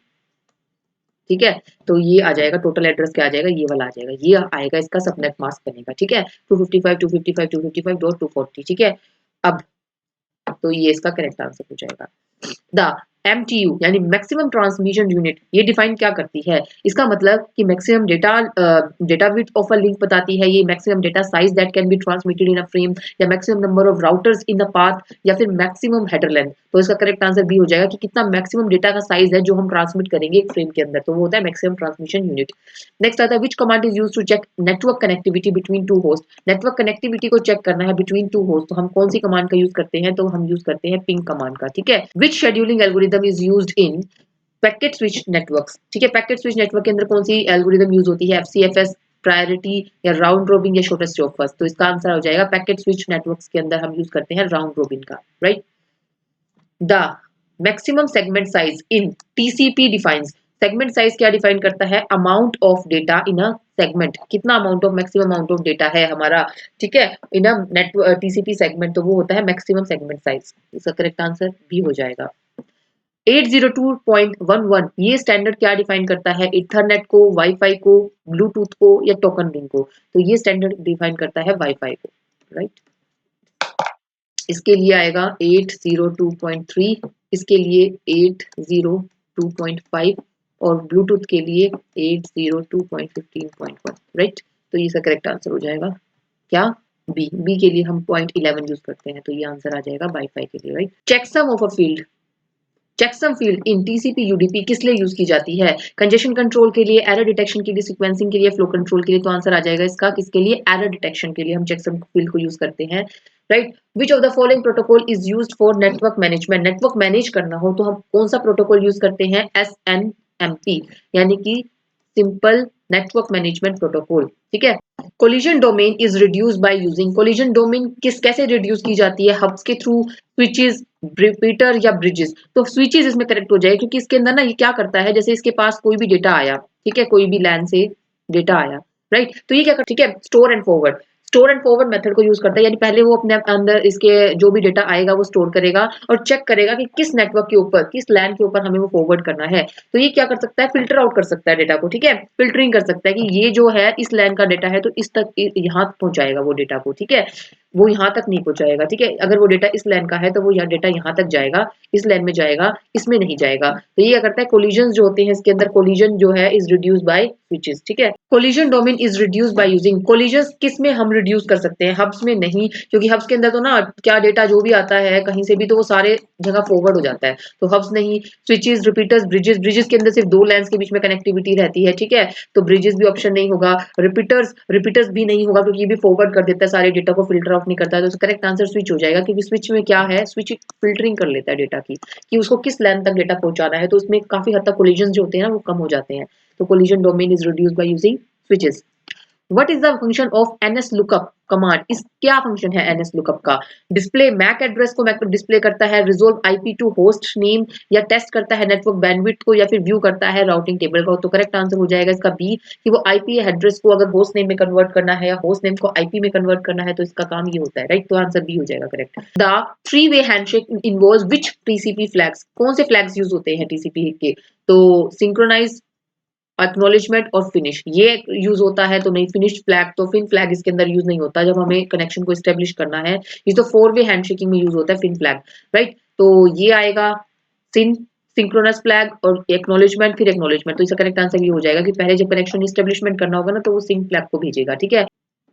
ठीक है। तो ये आ जाएगा टोटल एड्रेस, क्या आ जाएगा, ये वाला आ जाएगा, ये आएगा इसका सबनेट मास्क बनेगा, ठीक है। 255 ठीक है। अब तो ये इसका करेक्ट आंसर हो जाएगा। द MTU यानी मैक्सिमम ट्रांसमिशन यूनिट, ये डिफाइन क्या करती है, इसका मतलब कि maximum data width of a link बताती है, ये maximum data size that can be transmitted in a frame, या maximum number of routers in the path, या फिर मैक्सिमम हेडर लेंथ। तो इसका करेक्ट आंसर बी हो जाएगा कि कितना मैक्सिमम डेटा का साइज है जो हम ट्रांसमिट करेंगे एक फ्रेम के अंदर, तो वो होता है मैक्सिमम ट्रांसमिशन यूनिट। नेक्स्ट आता है which command is used to check network connectivity between two host, network connectivity को चेक करना है बिटवीन टू होस्ट, तो हम कौन सी कमांड का यूज करते हैं, तो हम यूज करते हैं पिंग कमांड का, ठीक है। Which scheduling algorithm is used in packet switch networks, ठीक है। पैकेट स्विच नेटवर्क के अंदर कौन सी एल्गोरिदम यूज होती है, FCFS, प्रायोरिटी, या राउंड रोबिन, या शॉर्टेस्ट जॉब फर्स्ट। तो इसका आंसर हो जाएगा पैकेट स्विच नेटवर्क्स के अंदर हम यूज करते हैं राउंड रोबिन का, right. The maximum segment size in TCP defines, segment size क्या डिफाइन करता है, amount of data in a segment, कितना amount of maximum amount of data है हमारा, ठीक है, in a network TCP segment, तो वो होता है मैक्सिमम सेगमेंट साइज। इसका करेक्ट आंसर भी हो जाएगा। 802.11 ये स्टैंडर्ड क्या डिफाइन करता है, इथरनेट को, वाईफाई को, ब्लूटूथ को, या टोकन रिंग को, तो ये स्टैंडर्ड डिफाइन करता है वाईफाई को, राइट। इसके लिए आएगा 802.3, इसके लिए 802.5, और ब्लूटूथ के लिए 802.15.1, राइट। तो ये इसका करेक्ट आंसर हो जाएगा क्या, बी के लिए हम 0.11 यूज करते हैं, तो ये आंसर आ जाएगा वाईफाई के लिए, right. Checksum of a field, checksum field in TCP UDP किस लिए यूज की जाती है, कंजेशन कंट्रोल के लिए, एरर डिटेक्शन के लिए, सीक्वेंसिंग के लिए, फ्लो कंट्रोल के लिए, तो आंसर आ जाएगा इसका किसके लिए, एरर डिटेक्शन के लिए हम चेकसम फील्ड को यूज करते हैं, right. Which of the following protocol is used for network management, network manage करना हो तो हम कौन सा प्रोटोकॉल यूज करते हैं, SNMP यानी कि सिंपल नेटवर्क मैनेजमेंट प्रोटोकॉल, ठीक है। Collision domain is reduce by using, collision domain किस कैसे रिड्यूस की जाती है, हब्स के थ्रू, स्विचेस, रिपीटर, या ब्रिजेस। तो स्विचेस इसमें करेक्ट हो जाएगा, क्योंकि इसके अंदर ना ये क्या करता है, जैसे इसके पास कोई भी डेटा आया, ठीक है, कोई भी लैन से डेटा आया, राइट, तो ये क्या करता है, ठीक है, स्टोर एंड फॉरवर्ड मेथड को यूज करता है, यानी पहले वो अपने अंदर इसके जो भी डेटा आएगा वो स्टोर करेगा और चेक करेगा कि किस नेटवर्क के ऊपर, किस लैन के ऊपर हमें वो फॉरवर्ड करना है। तो ये क्या कर सकता है, फिल्टर आउट कर सकता है डेटा को, ठीक है, फिल्टरिंग कर सकता है कि ये जो है इस लैन का डेटा है तो इस तक यहाँ पहुंचाएगा वो डेटा को, ठीक है, वो यहाँ तक नहीं पहुंचाएगा, ठीक है, अगर वो डेटा इस लैन का है तो वो यहाँ डेटा यहाँ तक जाएगा, इस लैन में जाएगा, इसमें नहीं जाएगा। तो ये क्या करता है, कोलिजन जो होते हैं इसके अंदर, कोलिजन जो है इज रिड्यूस बाय स्विचेस, ठीक है। Collision domain is reduce by using, collision किस में हम रिड्यूस कर सकते हैं, हब्स में नहीं, क्योंकि हब्स के अंदर तो ना क्या डेटा जो भी आता है कहीं से भी तो वो सारे जगह फॉरवर्ड हो जाता है, तो हब्स नहीं, स्विचेस, रिपीटर्स, ब्रिजेस के अंदर सिर्फ दो लाइंस के बीच में कनेक्टिविटी रहती है, ठीक है, तो ब्रिजेस भी ऑप्शन नहीं होगा, रिपीटर्स भी नहीं होगा, क्योंकि ये भी फॉरवर्ड कर देता है सारे डेटा को, फिल्टर आउट नहीं करता है, तो करेक्ट आंसर स्विच हो जाएगा, क्योंकि स्विच में क्या है, स्विच फिल्टरिंग कर लेता है डेटा की कि उसको किस लेंथ तक डेटा पहुंचाना है, तो उसमें काफी हद तक कोलिजन जो होते हैं ना वो कम हो जाते हैं, तो collision domain is reduced by using switches. What is the function of NSLOOKUP command, इस क्या फंक्शन है NSLOOKUP का, डिस्प्ले मैक एड्रेस को मैक डिस्प्ले करता है, resolve IP to host name, या टेस्ट करता है नेटवर्क बैंडविड्थ को, या फिर व्यू करता है राउटिंग टेबल को। तो करेक्ट आंसर हो जाएगा इसका बी, कि वो IP एड्रेस को अगर होस्ट नेम में कन्वर्ट करना है या होस्ट नेम को IP में कन्वर्ट करना है, तो इसका काम ये होता है, राइट। तो आंसर बी हो जाएगा correct. The three way handshake involves which TCP flags, कौन से फ्लैग्स यूज होते हैं TCP के, तो सिंक्रोनाइज, एक्नॉलेजमेंट और फिनिश, ये यूज होता है, तो नहीं फिनिश फ्लैग, तो फिन फ्लैग इसके अंदर यूज नहीं होता जब हमें कनेक्शन को एस्टेब्लिश करना है, ये तो 4 वे हैंडशेकिंग में यूज होता है फिन फ्लैग, राइट। तो ये आएगा सिन, सिंक्रोनस फ्लैग और एक्नॉलेजमेंट, फिर एक्नॉलेजमेंट, तो इसका करेक्ट आंसर ये हो जाएगा कि पहले जब कनेक्शन एस्टेब्लिशमेंट करना होगा ना तो वो सिंक फ्लैग को भेजेगा, ठीक है,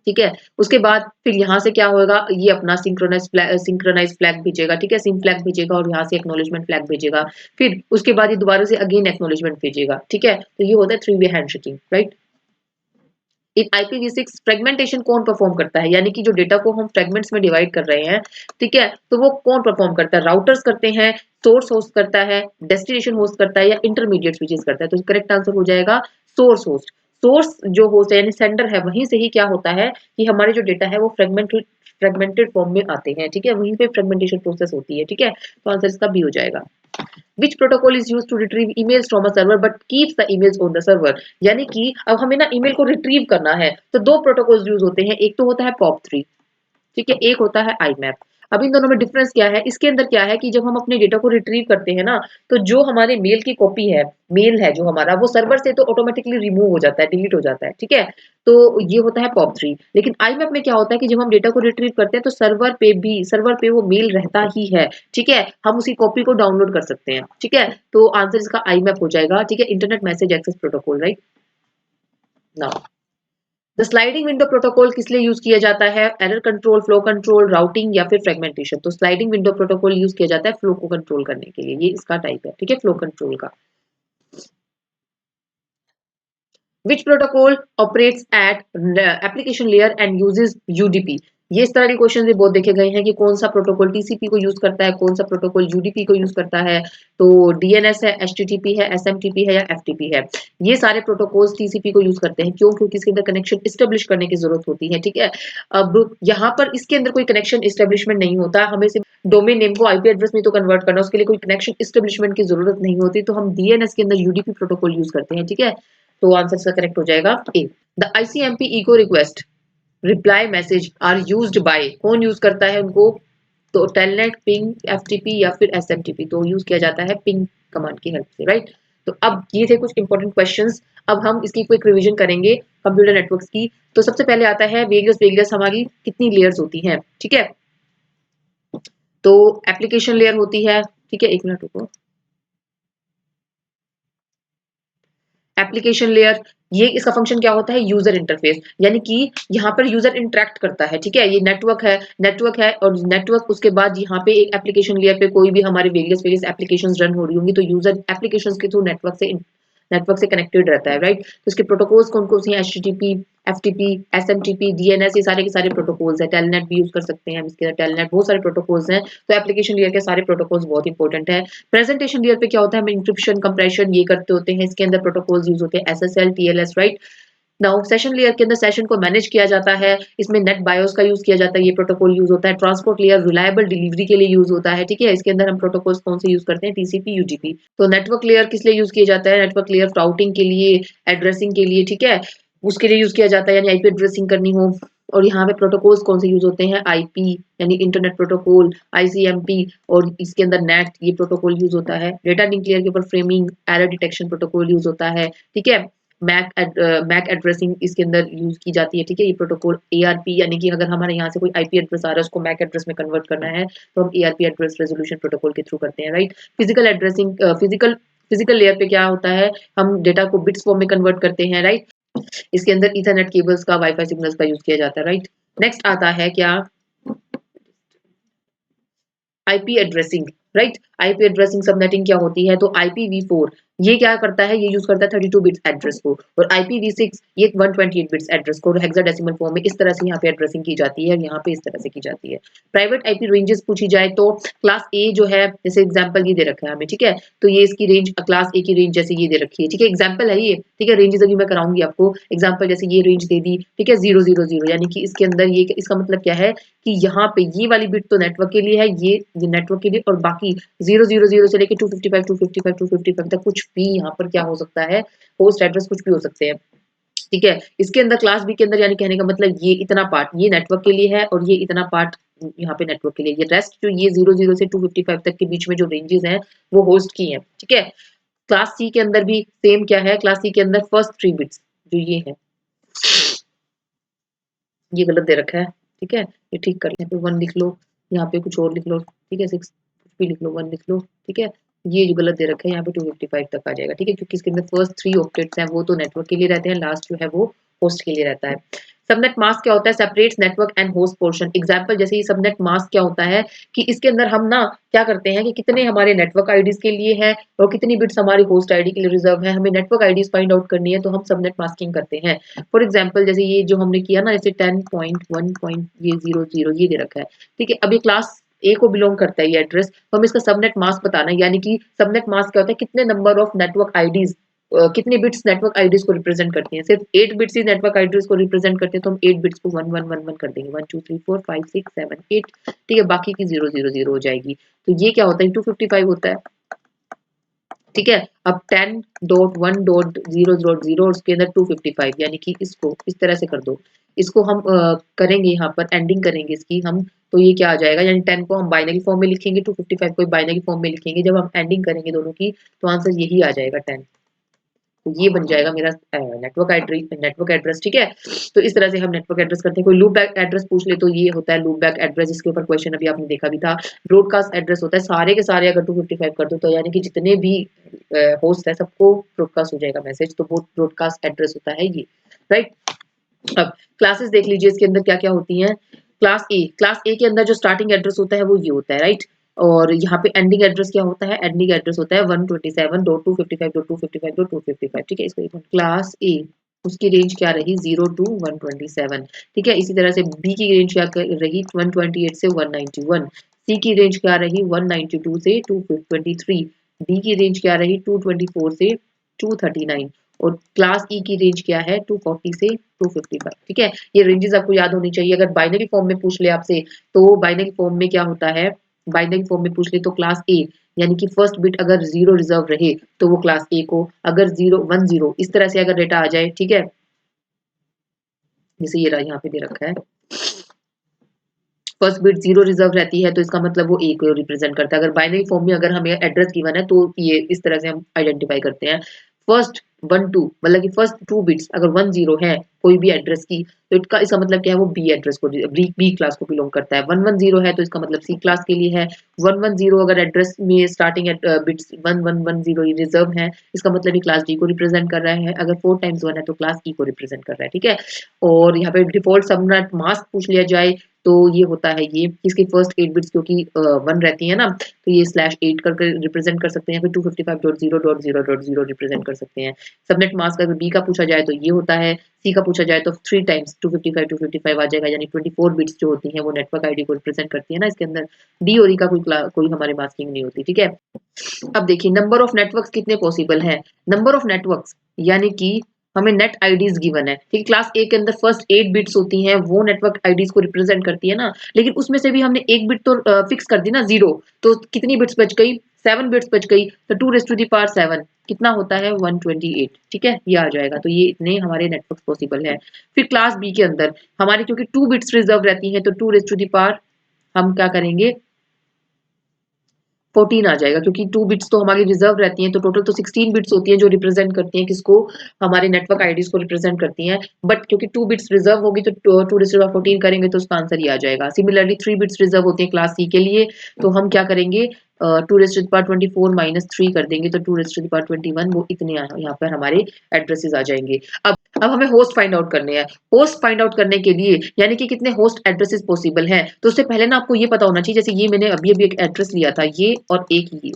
ठीक है। उसके बाद फिर यहाँ से क्या होगा, ये अपना सिंक्रोनाइज फ्लैग भेजेगा, ठीक है, सिंक फ्लैग भेजेगा, और यहाँ से एक्नॉलेजमेंट फ्लैग भेजेगा, फिर उसके बाद ये दोबारा से अगेन एक्नॉलेजमेंट भेजेगा, ठीक है। तो ये होता है 3 वे हैंडशेकिंग, राइट। इन IPv6 फ्रेगमेंटेशन कौन परफॉर्म करता है, यानी कि जो डेटा को हम फ्रेगमेंट्स में डिवाइड कर रहे हैं, ठीक है, तो वो कौन परफॉर्म करता है, राउटर्स करते हैं, सोर्स होस्ट करता है, डेस्टिनेशन होस्ट करता है, या इंटरमीडिएट स्विचेस करता है, तो करेक्ट आंसर हो जाएगा सोर्स होस्ट। सोर्स जो होस्ट है यानी सेंडर है, वहीं से ही क्या होता है कि हमारे जो डेटा है वो फ्रेगमेंटेड फॉर्म में आते हैं, ठीक है, वहीं पे फ्रेगमेंटेशन प्रोसेस होती है, ठीक है, तो आंसर इसका बी हो जाएगा। Which protocol is used to retrieve emails from a server but keeps the emails on the server, यानी कि अब हमें ना ईमेल को रिट्रीव करना है तो दो प्रोटोकॉल्स यूज होते हैं, एक तो होता है POP3, ठीक है, एक होता है IMAP। अब इन दोनों में डिफरेंस क्या है, इसके अंदर क्या है कि जब हम अपने डेटा को रिट्रीव करते हैं ना, तो जो हमारे मेल की कॉपी है, मेल है जो हमारा, वो सर्वर से तो ऑटोमेटिकली रिमूव हो जाता है, डिलीट हो जाता है, ठीक है। तो ये होता है POP3। लेकिन IMAP में क्या होता है कि जब हम डेटा को रिट्रीव करते हैं तो सर्वर पे वो मेल रहता ही है, ठीक है। हम उसी कॉपी को डाउनलोड कर सकते हैं, ठीक है। तो आंसर इसका IMAP हो जाएगा, ठीक है, internet message access protocol, right. Now the sliding window protocol किस लिए यूज किया जाता है, error control, flow control, routing या फिर फ्रेगमेंटेशन। तो स्लाइडिंग विंडो प्रोटोकॉल यूज किया जाता है फ्लो को कंट्रोल करने के लिए, ये इसका टाइप है, ठीक है, फ्लो कंट्रोल का। Which protocol operates at application layer and uses UDP? ये इस तरह के क्वेश्चन भी बहुत देखे गए हैं कि कौन सा प्रोटोकॉल TCP को यूज करता है, कौन सा प्रोटोकॉल UDP को यूज करता है। तो DNS है, HTTP है, SMTP है या FTP है। ये सारे प्रोटोकॉल्स TCP को यूज करते हैं, क्यों? क्योंकि इसके अंदर कनेक्शन इस्टेब्लिश करने की जरूरत होती है, ठीक है। अब यहाँ पर इसके अंदर कोई कनेक्शन इस्टेब्लिशमेंट नहीं होता, हमें सिर्फ डोमेन नेम को IP एड्रेस में तो कन्वर्ट करना, उसके लिए कोई कनेक्शन इस्टेब्लिशमेंट की जरूरत नहीं होती, तो हम DNS के अंदर UDP प्रोटोकॉल यूज करते हैं, ठीक है। तो आंसर इसका करेक्ट हो जाएगा A. The ICMP echo request reply message are used by, कौन यूज करता है उनको? तो टेलनेट, पिंग, FTP या फिर SMTP। तो यूज किया जाता है पिंग कमांड की हेल्प से, राइट। तो अब ये थे कुछ इंपॉर्टेंट क्वेश्चंस। अब हम इसकी क्विक रिवीजन करेंगे कंप्यूटर नेटवर्क्स की। तो सबसे पहले आता है वेरियस वेरियस हमारी कितनी लेयर्स होती हैं, ठीक है। तो एप्लीकेशन लेयर होती है, ठीक है, एक मिनट रुको। एप्लीकेशन लेयर, ये इसका फंक्शन क्या होता है? यूजर इंटरफेस, यानी कि यहाँ पर यूजर इंटरेक्ट करता है, ठीक है। ये नेटवर्क है और नेटवर्क, उसके बाद यहाँ पे एक एप्लीकेशन लेयर पे कोई भी हमारे वेरियस वेरियस एप्लीकेशंस रन हो रही होंगी, तो यूजर एप्लीकेशंस के थ्रू नेटवर्क से कनेक्टेड रहता है, राइट। तो इसके प्रोटोकॉल्स कौन कौन से हैं? HTTP, FTP, SMTP, DNS, ये सारे के सारे प्रोटोकॉल्स है। टेलनेट भी यूज कर सकते हैं हम, इसके टेलनेट, बहुत सारे प्रोटोकॉल्स हैं। तो एप्लीकेशन लेयर के सारे प्रोटोकॉल्स बहुत इंपॉर्टेंट है। प्रेजेंटेशन लेयर पे क्या होता है? हम इंक्रिप्शन, कंप्रेशन ये करते होते हैं, इसके अंदर प्रोटोकॉल्स यूज होते हैं, SSL, TLS, right. Now session layer के अंदर सेशन को मैनेज किया जाता है, इसमें नेट बायोस का यूज किया जाता है, ये प्रोटोकॉल यूज होता है। ट्रांसपोर्ट लेयर रिलायबल डिलीवरी के लिए यूज होता है, ठीक है। इसके अंदर हम प्रोटोकॉल्स कौन से यूज करते हैं? TCP, UDP। तो नेटवर्क लेयर किस लिए यूज किया जाता है? नेटवर्क लेयर राउटिंग के लिए, एड्रेसिंग के लिए, ठीक है, उसके लिए यूज किया जाता है, यानी IP एड्रेसिंग करनी हो। और यहाँ पे प्रोटोकॉल्स कौन से यूज होते हैं? IP यानी इंटरनेट प्रोटोकॉल, ICMP, और इसके अंदर नेट, ये प्रोटोकॉल यूज होता है। डेटा लिंक लेयर के ऊपर framing, error detection protocol use होता है, ठीक है। मैक एड्रेसिंग इसके अंदर यूज की जाती है, ठीक है। ये प्रोटोकॉल ARP, यानी कि अगर हमारे यहाँ से कोई IP एड्रेस आ रहा है, उसको मैक एड्रेस में कन्वर्ट करना है, तो हम ARP एड्रेस रेजोल्यूशन प्रोटोकॉल के थ्रू करते हैं, राइट। फिजिकल लेयर पे क्या होता है? हम डेटा को बिट्स फॉर्म में कन्वर्ट करते हैं, राइट। इसके अंदर ईथरनेट केबल्स का, वाईफाई सिग्नल्स का यूज किया जाता है, राइट। नेक्स्ट आता है क्या? IP addressing, right. IP addressing subnetting क्या होती है? तो IPv4 ये क्या करता है? ये यूज करता है 32 बिट्स एड्रेस को, और IPv6 ये 128 बिट्स एड्रेस को हेक्साडेसिमल फॉर्म में। इस तरह से यहाँ पे एड्रेसिंग की जाती है, यहाँ पे इस तरह से की जाती है। प्राइवेट IP रेंजेस पूछी जाए तो क्लास A जो है, जैसे एग्जांपल ये दे रखा है हमें, ठीक है। तो ये इसकी रेंज, क्लास A की रेंज जैसे ये दे रखी है, ठीक है, एग्जांपल है ये, ठीक है। रेंजेस अभी मैं कराऊंगी आपको। एग्जांपल जैसे ये रेंज दे दी, ठीक है, 000, यानी कि इसके अंदर ये, इसका मतलब क्या है कि यहाँ पे ये वाली बिट तो नेटवर्क के लिए है, ये नेटवर्क के लिए, और बाकी 000 से लेके 255 तक कुछ भी यहाँ पर क्या हो सकता है? होस्ट एड्रेस कुछ भी हो सकते हैं, ठीक है। इसके अंदर क्लास बी के अंदर, यानी कहने का मतलब ये इतना पार्ट ये नेटवर्क के लिए है, और ये इतना पार्ट यहाँ पे नेटवर्क के लिए। ये रेस्ट जो ये 00 से 255 तक के बीच में जो रेंजेस हैं, वो होस्ट की हैं, ठीक है। क्लास सी के अंदर भी सेम क्या है? क्लास सी के अंदर फर्स्ट 3 बिट्स जो ये है, ये गलत दे रखा है, ठीक है। ये ठीक कर, यहाँ पे 1 लिख लो, यहाँ पे कुछ और लिख लो, ठीक है, 6 कुछ भी लिख लो, 1 लिख लो, ठीक है। ये जो गलत दे रखा है यहाँ पे 255 तक आ जाएगा, ठीक है, क्योंकि इसके अंदर फर्स्ट 3 ऑक्टेट्स हैं वो तो नेटवर्क के लिए रहते हैं, लास्ट जो है वो होस्ट के लिए रहता है। सबनेट मास्क क्या होता है? Separates network and host portion. Example जैसे ये सबनेट मास्क क्या होता है कि इसके अंदर हम ना क्या करते हैं कि कितने हमारे नेटवर्क आईडीज के लिए है और कितनी बिट्स हमारी होस्ट आईडी के लिए रिजर्व है, हमें नेटवर्क आईडीज फाइंड आउट करनी है, तो हम सबनेट मास्किंग करते हैं। फॉर एग्जाम्पल जैसे ये जो हमने किया ना, जैसे 10.1. ये 00 ये दे रखा है, ठीक है। अब ये क्लास ए को बिलोंग करता है ये एड्रेस, तो हमें इसका सबनेट मास्क बताना है, यानी कि सबनेट मास्क क्या होता है? कितने नंबर ऑफ नेटवर्क आईडीज, कितने बिट्स नेटवर्क आईडीज को रिप्रेजेंट करती हैं? सिर्फ 8 बिट्स ही नेटवर्क आईडीज को रिप्रेजेंट करते हैं, तो हम 8 बिट्स को 1111 कर देंगे, 1 2 3 4 5 6 7 8, ठीक है। बाकी की 000 हो जाएगी। तो ये क्या होता है? 255 होता है, ठीक है। अब 10.1.0.0 और उसके अंदर 255 यानी कि इसको इस तरह से कर दो। इसको हम करेंगे यहाँ पर एंडिंग करेंगे इसकी हम, तो ये क्या आ जाएगा, यानी 10 को हम बाइनरी फॉर्म में लिखेंगे, 255 को बाइनरी फॉर्म में लिखेंगे। जब हम एंडिंग करेंगे दोनों की तो आंसर यही आ जाएगा 10। तो ये बन जाएगा मेरा नेटवर्क एड्रेस। ठीक है, तो इस तरह से हम नेटवर्क एड्रेस करते हैं। कोई लूप बैक एड्रेस पूछ ले तो ये होता है लूप बैक एड्रेस, इसके ऊपर क्वेश्चन अभी आपने देखा भी था। ब्रॉडकास्ट एड्रेस होता है, सारे के सारे अगर 255 कर दो तो यानी कि जितने भी होस्ट है सबको ब्रॉडकास्ट हो जाएगा मैसेज, तो वो ब्रॉडकास्ट एड्रेस होता है ये, राइट। अब क्लासेस देख लीजिए, इसके अंदर क्या क्या होती हैं। क्लास ए के अंदर जो स्टार्टिंग एड्रेस होता है वो ये होता है, राइट। और यहाँ पे एंडिंग एड्रेस क्या होता है, एंडिंग एड्रेस होता है 127.255.255.255। ठीक है, इसको क्लास ए उसकी रेंज क्या रही 0 to 127। ठीक है, इसी तरह से बी की रेंज क्या रही 128 से 191। सी की रेंज क्या रही 192 से 223। डी की रेंज क्या रही 224 से 239। और क्लास ई की रेंज क्या है 240 से 255। ठीक है, ये रेंजेस आपको याद होनी चाहिए। अगर बाइनरी फॉर्म में पूछ ले आपसे तो बाइनरी फॉर्म में क्या होता है, बाइनरी फॉर्म में पूछ ले तो क्लास ए यानी कि फर्स्ट बिट अगर 0 रिजर्व रहे तो वो क्लास ए को, अगर 0 1 0 इस तरह से अगर डेटा आ जाए, ठीक है, जैसे ये रहा यहाँ पे दे रखा है, फर्स्ट बिट 0 रिजर्व रहती है तो इसका मतलब वो ए को रिप्रेजेंट करता है। अगर बाइनरी फॉर्म में अगर हमें एड्रेस गिवन है तो ये इस तरह से हम आइडेंटिफाई करते हैं। फर्स्ट 1 2 मतलब कि फर्स्ट 2 बिट्स अगर 1 0 है कोई भी एड्रेस की तो इसका मतलब क्या है, वो बी एड्रेस को, बी क्लास को बिलोंग करता है। 1 1 0 है तो इसका मतलब सी क्लास के लिए है। 1 1 0 अगर एड्रेस में स्टार्टिंग बिट्स 1 1 1 0 रिजर्व है, इसका मतलब ये क्लास डी को रिप्रेजेंट कर रहा है। अगर 4 टाइम्स 1 है तो क्लास ई को रिप्रेजेंट कर रहा है। ठीक है, और यहाँ पे डिफॉल्ट सबनेट मास्क पूछ लिया जाए तो ये होता है ये, इसकी फर्स्ट 8 बिट्स क्योंकि 1 रहती है ना, तो ये /8 करके रिप्रेजेंट कर सकते हैं, फिर 255.0.0.0 रिप्रेजेंट कर सकते हैं। सबनेट मास्क अगर बी का पूछा जाए तो ये होता है, सी का पूछा जाए तो 3 टाइम्स 255 आ जाएगा, यानी 24 बिट्स जो होती हैं वो नेटवर्क आईडी को रिप्रेजेंट करती है ना इसके अंदर। डी और ई का कोई हमारे मास्किंग नहीं होती। ठीक है, अब देखिए नंबर ऑफ नेटवर्क्स कितने पॉसिबल हैं। नंबर ऑफ नेटवर्क्स यानी कि हमें नेट आईडीज गिवन है, ठीक है। क्लास ए के अंदर फर्स्ट 8 बिट्स होती हैं, वो नेटवर्क आईडीज को रिप्रेजेंट करती है ना, लेकिन उसमें से भी हमने एक बिट तो फिक्स कर दी ना 0, तो कितनी बिट्स बच गई 7 बिट्स बच गई, तो 2⁻7 कितना होता है 128। ठीक है, ये आ जाएगा, तो ये इतने हमारे नेटवर्क पॉसिबल है। फिर क्लास बी के अंदर हमारे क्योंकि 2 बिट्स रिजर्व रहती हैं तो 2⁻, हम क्या करेंगे 14 आ जाएगा, क्योंकि 2 बिट्स तो हमारी रिजर्व रहती हैं, तो टोटल तो 16 बिट्स होती हैं जो रिप्रेजेंट करती हैं किसको, हमारे नेटवर्क आईडीज को रिप्रेजेंट करती हैं। बट क्योंकि 2 बिट्स रिजर्व होगी तो 2⁻14 करेंगे तो उसका आंसर ही आ जाएगा। सिमिलरली 3 बिट्स रिजर्व होती हैं क्लास सी के लिए, तो हम क्या करेंगे 2⁻24 -3 कर देंगे तो 2⁻21, वो इतने यहाँ पर हमारे एड्रेसेस आ जाएंगे। अब हमें होस्ट फाइंड आउट करने हैं। होस्ट फाइंड आउट करने के लिए यानी कि कितने होस्ट एड्रेसेस पॉसिबल हैं, तो उससे पहले ना आपको ये पता होना चाहिए, जैसे ये मैंने अभी अभी एक एड्रेस लिया था ये और एक ये,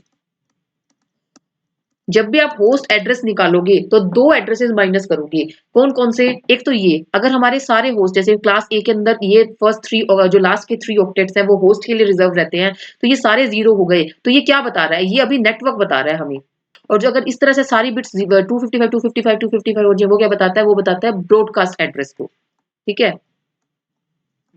जब भी आप होस्ट एड्रेस निकालोगे तो 2 एड्रेसेस माइनस करोगे। कौन कौन से, एक तो ये अगर हमारे सारे होस्ट जैसे क्लास ए के अंदर ये फर्स्ट 3 और जो लास्ट के 3 ऑक्टेट्स हैं वो होस्ट के लिए रिजर्व रहते हैं, तो ये सारे 0 हो गए, तो ये क्या बता रहा है, ये अभी नेटवर्क बता रहा है हमें। और जो अगर इस तरह से सारी बिट्स 255 और जो वो क्या बताता है, वो बताता है ब्रॉडकास्ट एड्रेस को। ठीक है,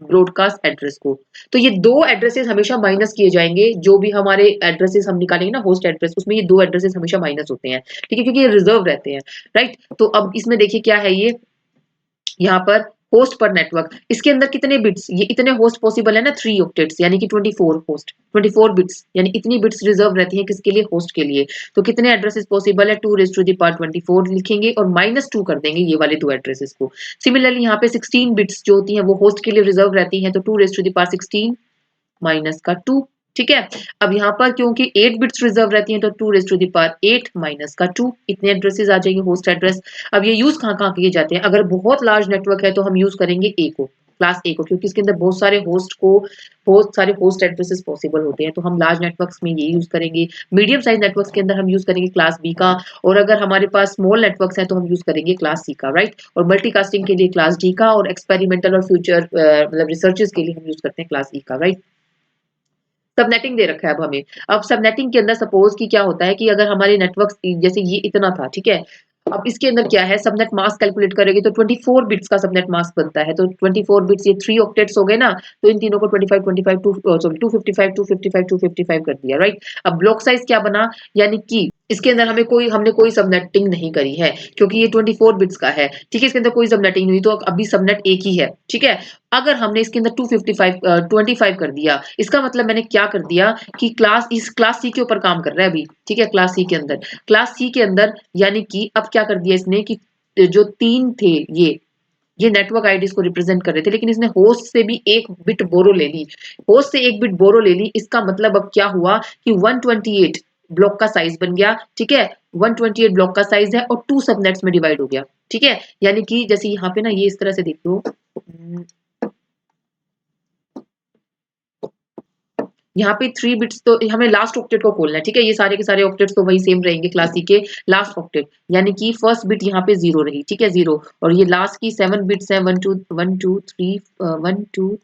ब्रॉडकास्ट एड्रेस को। तो ये 2 एड्रेसेस हमेशा माइनस किए जाएंगे, जो भी हमारे एड्रेसेस हम निकालेंगे ना होस्ट एड्रेस, उसमें ये 2 एड्रेसेस हमेशा माइनस होते हैं। ठीक है, क्योंकि ये रिजर्व रहते हैं, राइट। तो अब इसमें देखिए क्या है, ये यहाँ पर होस्ट पर नेटवर्क, इसके अंदर कितने बिट्स, ये इतने होस्ट पॉसिबल है ना 3 ऑक्टेट्स यानी कि 24 होस्ट, 24 बिट्स यानी इतनी बिट्स रिजर्व रहती हैं किसके लिए, होस्ट के लिए। तो कितने एड्रेसेस पॉसिबल है 2⁻24 लिखेंगे और -2 कर देंगे ये वाले 2 एड्रेसेस को। सिमिलरली यहाँ पे 16 बिट्स जो होती हैं वो होस्ट के लिए रिजर्व रहती हैं, तो 2⁻16 माइनस का 2। ठीक है, अब यहाँ पर क्योंकि 8 बिट्स रिजर्व रहती हैं तो 2⁻8 माइनस का 2, इतने एड्रेसेस आ जाएंगे होस्ट एड्रेस। अब ये यूज कहाँ कहाँ किए जाते हैं, अगर बहुत लार्ज नेटवर्क है तो हम यूज करेंगे ए को, क्लास ए को, क्योंकि इसके अंदर बहुत सारे होस्ट एड्रेसेस पॉसिबल होते हैं, तो हम लार्ज नेटवर्क्स में ये यूज करेंगे। मीडियम साइज नेटवर्क्स के अंदर हम यूज करेंगे क्लास बी का, और अगर हमारे पास स्मॉल नेटवर्क्स हैं तो हम यूज करेंगे क्लास सी का, राइट। और मल्टीकास्टिंग के लिए क्लास डी का, और एक्सपेरिमेंटल और फ्यूचर मतलब रिसर्चेस के लिए हम यूज करते हैं क्लास ई का, राइट। सबनेटिंग दे रखा है अब हमें। अब सबनेटिंग के अंदर सपोज कि क्या होता है कि अगर हमारे नेटवर्क जैसे ये इतना था, ठीक है, अब इसके अंदर क्या है, सबनेट मास्क कैलकुलेट करेंगे तो 24 बिट्स का सबनेट मास्क बनता है, तो 24 बिट्स ये 3 ऑक्टेट्स हो गए ना, तो इन तीनों को 25 25 255 255 255 कर दिया, राइट। अब ब्लॉक साइज क्या बना, यानी कि इसके अंदर हमने कोई सबनेटिंग नहीं करी है क्योंकि ये 24 बिट्स का है, ठीक है, इसके अंदर कोई सबनेटिंग नहीं हुई, तो अभी सबनेट एक ही है, ठीक है। अगर हमने इसके अंदर 25 कर दिया, इसका मतलब मैंने क्या कर दिया कि क्लास सी के ऊपर काम कर रहा है अभी, ठीक है, क्लास सी के अंदर, यानी कि अब क्या कर दिया इसने कि जो 3 थे ये नेटवर्क आईडीज को रिप्रेजेंट कर रहे थे, लेकिन इसने होस्ट से भी एक बिट बोरो ले ली, होस्ट से एक बिट बोरो ले ली, इसका मतलब अब क्या हुआ कि 128 ब्लॉक का साइज बन गया, ठीक है, 128 ब्लॉक का साइज है और 2 सबनेट्स में डिवाइड हो गया, ठीक है। यानी कि जैसे यहाँ पे ना ये इस तरह से देख लो, यहाँ पे 3 बिट्स, तो हमें लास्ट ऑक्टेट को खोलना है, ठीक है, ये सारे के सारे ऑक्टेट्स तो वही सेम रहेंगे क्लास सी के, लास्ट ऑक्टेट यानी कि फर्स्ट बिट यहाँ पे 0 रही, ठीक है, 0, और ये लास्ट की 7 बिट्स हैं, 1 2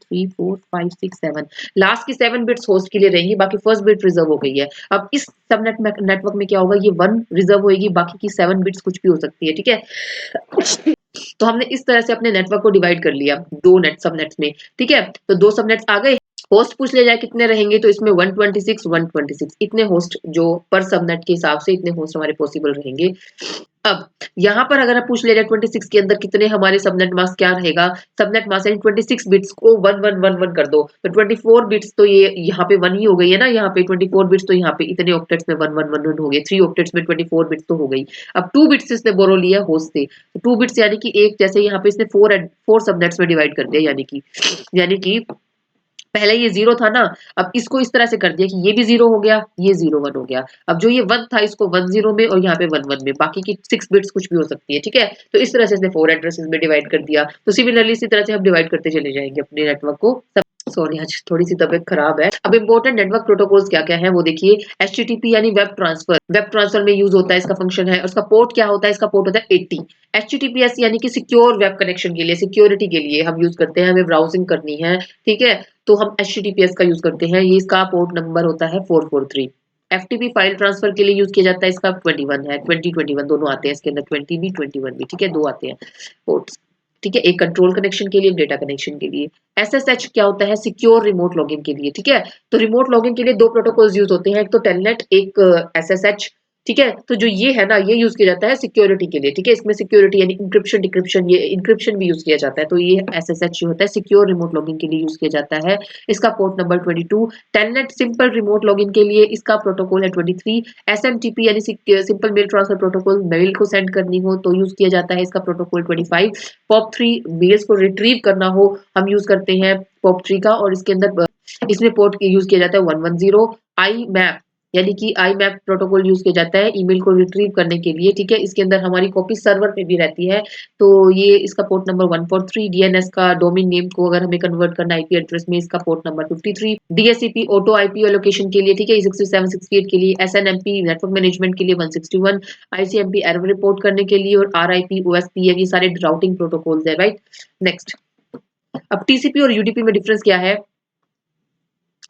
3 4 5 6 7, लास्ट की 7 बिट्स होस्ट के लिए रहेंगी, बाकी फर्स्ट बिट रिजर्व हो गई है। अब इस सबनेट नेटवर्क में क्या होगा, ये 1 रिजर्व होगी, बाकी की 7 बिट्स कुछ भी हो सकती है, ठीक है। तो हमने इस तरह से अपने नेटवर्क को डिवाइड कर लिया दो सबनेट्स में, ठीक है, तो 2 सबनेट्स आ गए। होस्ट पूछ लिया जाए कितने रहेंगे, तो इसमें 126 इतने होस्ट, जो पर सबनेट के हिसाब से इतने होस्ट हमारे पॉसिबल रहेंगे। अब यहाँ पर अगर पूछ लिया जाए 26 के अंदर कितने हमारे सबनेट मास्क क्या रहेगा, सबनेट मास्क यानी 26 बिट्स को 1111 कर दो, तो 24 बिट्स तो ये यहाँ पे 1 ही हो गई है ना, यहाँ पे 24 बिट्स, तो यहाँ पे इतने ऑक्टेट्स में 1111 हो गए, 3 ऑक्टेट्स में 24 बिट्स तो हो गई। अब 2 बिट्स इसने बोरो लिया होस्ट से, तो 2 बिट्स यानी कि एक, जैसे यहाँ पे इसने 4 सबनेट्स में डिवाइड कर दिया, यानी कि पहले ये 0 था ना, अब इसको इस तरह से कर दिया कि ये भी 0 हो गया, ये 0 1 हो गया। अब जो ये 1 था इसको 1 0 में और यहाँ पे 1 1 में, बाकी की 6 बिट्स कुछ भी हो सकती है, ठीक है। तो इस तरह से इसने 4 एड्रेसेस में डिवाइड कर दिया। तो सिमिलरली इसी तरह से हम डिवाइड करते चले जाएंगे अपने नेटवर्क को। सॉरी, आज थोड़ी सी तबीयत खराब है। अब इंपॉर्टेंट नेटवर्क प्रोटोकॉल्स क्या क्या है वो देखिए। एचटीटीपी यानी वेब ट्रांसफर में यूज होता है, इसका फंक्शन है। उसका पोर्ट क्या होता है, इसका पोर्ट होता है 80। एचटीटीपीएस यानी कि सिक्योर वेब कनेक्शन के लिए, सिक्योरिटी के लिए हम यूज करते हैं, हमें ब्राउजिंग करनी है, ठीक है, तो हम एचटीटीपीएस का यूज करते हैं। ये इसका पोर्ट नंबर होता है 443। एफटीपी फाइल ट्रांसफर के लिए यूज किया जाता है, इसका 21 है, 2021 दोनों आते हैं इसके अंदर, 20 भी 21 भी, ठीक है, दो आते हैं पोर्ट्स, ठीक है, एक कंट्रोल कनेक्शन के लिए, एक डेटा कनेक्शन के लिए। एसएसएच क्या होता है, सिक्योर रिमोट लॉगिन के लिए, ठीक है। तो रिमोट लॉगिन के लिए दो प्रोटोकॉल्स यूज होते हैं, एक तो टेलनेट, एक एसएसएच, ठीक है। तो जो ये है ना, ये यूज किया जाता है सिक्योरिटी के लिए, ठीक है, इसमें सिक्योरिटी यानी इंक्रिप्शन डिक्रिप्शन, ये इंक्रिप्शन भी यूज किया जाता है। तो ये एसएसएच जो होता है सिक्योर रिमोट लॉगिन के लिए यूज किया जाता है, इसका port number 22। Telnet simple remote login के लिए इसका प्रोटोकॉल है 23। एसएमटीपी यानी simple mail transfer protocol, mail को सेंड करनी हो तो यूज किया जाता है, इसका प्रोटोकॉल 25। POP3 मेल्स को रिट्रीव करना हो, हम यूज करते हैं POP3 का, और इसके अंदर इसमें पोर्ट यूज किया जाता है 110। आई मैप यानी कि आई मैप प्रोटोकॉल यूज किया जाता है ईमेल को रिट्रीव करने के लिए, ठीक है। इसके अंदर हमारी कॉपी सर्वर पे भी रहती है, तो ये इसका पोर्ट नंबर 143। डीएनएस का डोमेन नेम को अगर हमें कन्वर्ट करना आईपी एड्रेस में, इसका port number 53। DSCP auto IP allocation के लिए, ठीक है, 67 68 के लिए। एसएनएमपी नेटवर्क मैनेजमेंट के लिए 161। आईसीएमपी एरर रिपोर्ट करने के लिए, और आरआईपी ओएसपी, ये सारे राउटिंग प्रोटोकॉल्स है, राइट। नेक्स्ट, अब टीसीपी और यूडीपी में डिफरेंस क्या है।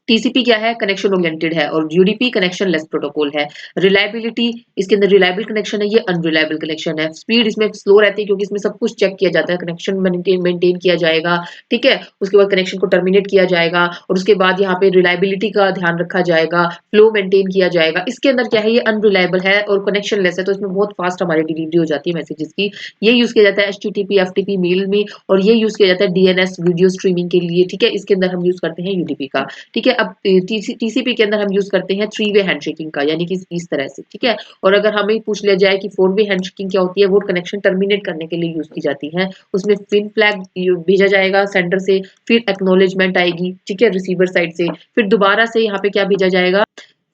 टीसीपी क्या है, कनेक्शन ओरिएंटेड है, और यूडीपी कनेक्शन लेस प्रोटोकॉल है। रिलायबिलिटी, इसके अंदर रिलायबल कनेक्शन है, ये अनरिलायबल कनेक्शन है। स्पीड इसमें स्लो रहती है क्योंकि इसमें सब कुछ चेक किया जाता है, कनेक्शन मेंटेन किया जाएगा, ठीक है, उसके बाद कनेक्शन को टर्मिनेट किया जाएगा, और उसके बाद यहाँ पे रिलायबिलिटी का ध्यान रखा जाएगा, फ्लो मेंटेन किया जाएगा। इसके अंदर क्या है, ये अनरिलायबल है और कनेक्शन लेस है, तो इसमें बहुत फास्ट हमारी डिलीवरी हो जाती है मैसेजेस की। ये यूज किया जाता है एचटीटीपी एफटीपी मेल में, और ये यूज किया जाता है डीएनएस वीडियो स्ट्रीमिंग के लिए, ठीक है। इसके अंदर हम यूज करते हैं यूडीपी का, ठीक है। अब टीसीपी के अंदर हम यूज करते हैं 3 वे हैंडशेकिंग का, यानी कि इस तरह से, ठीक है। और अगर हमें पूछ लिया जाए कि 4 वे हैंडशेकिंग क्या होती है, वो कनेक्शन टर्मिनेट करने के लिए यूज की जाती है। उसमें फिन फ्लैग भेजा जाएगा सेंडर से, फिर एक्नॉलेजमेंट आएगी, ठीक है, रिसीवर साइड से, फिर दोबारा से यहाँ पे क्या भेजा जाएगा,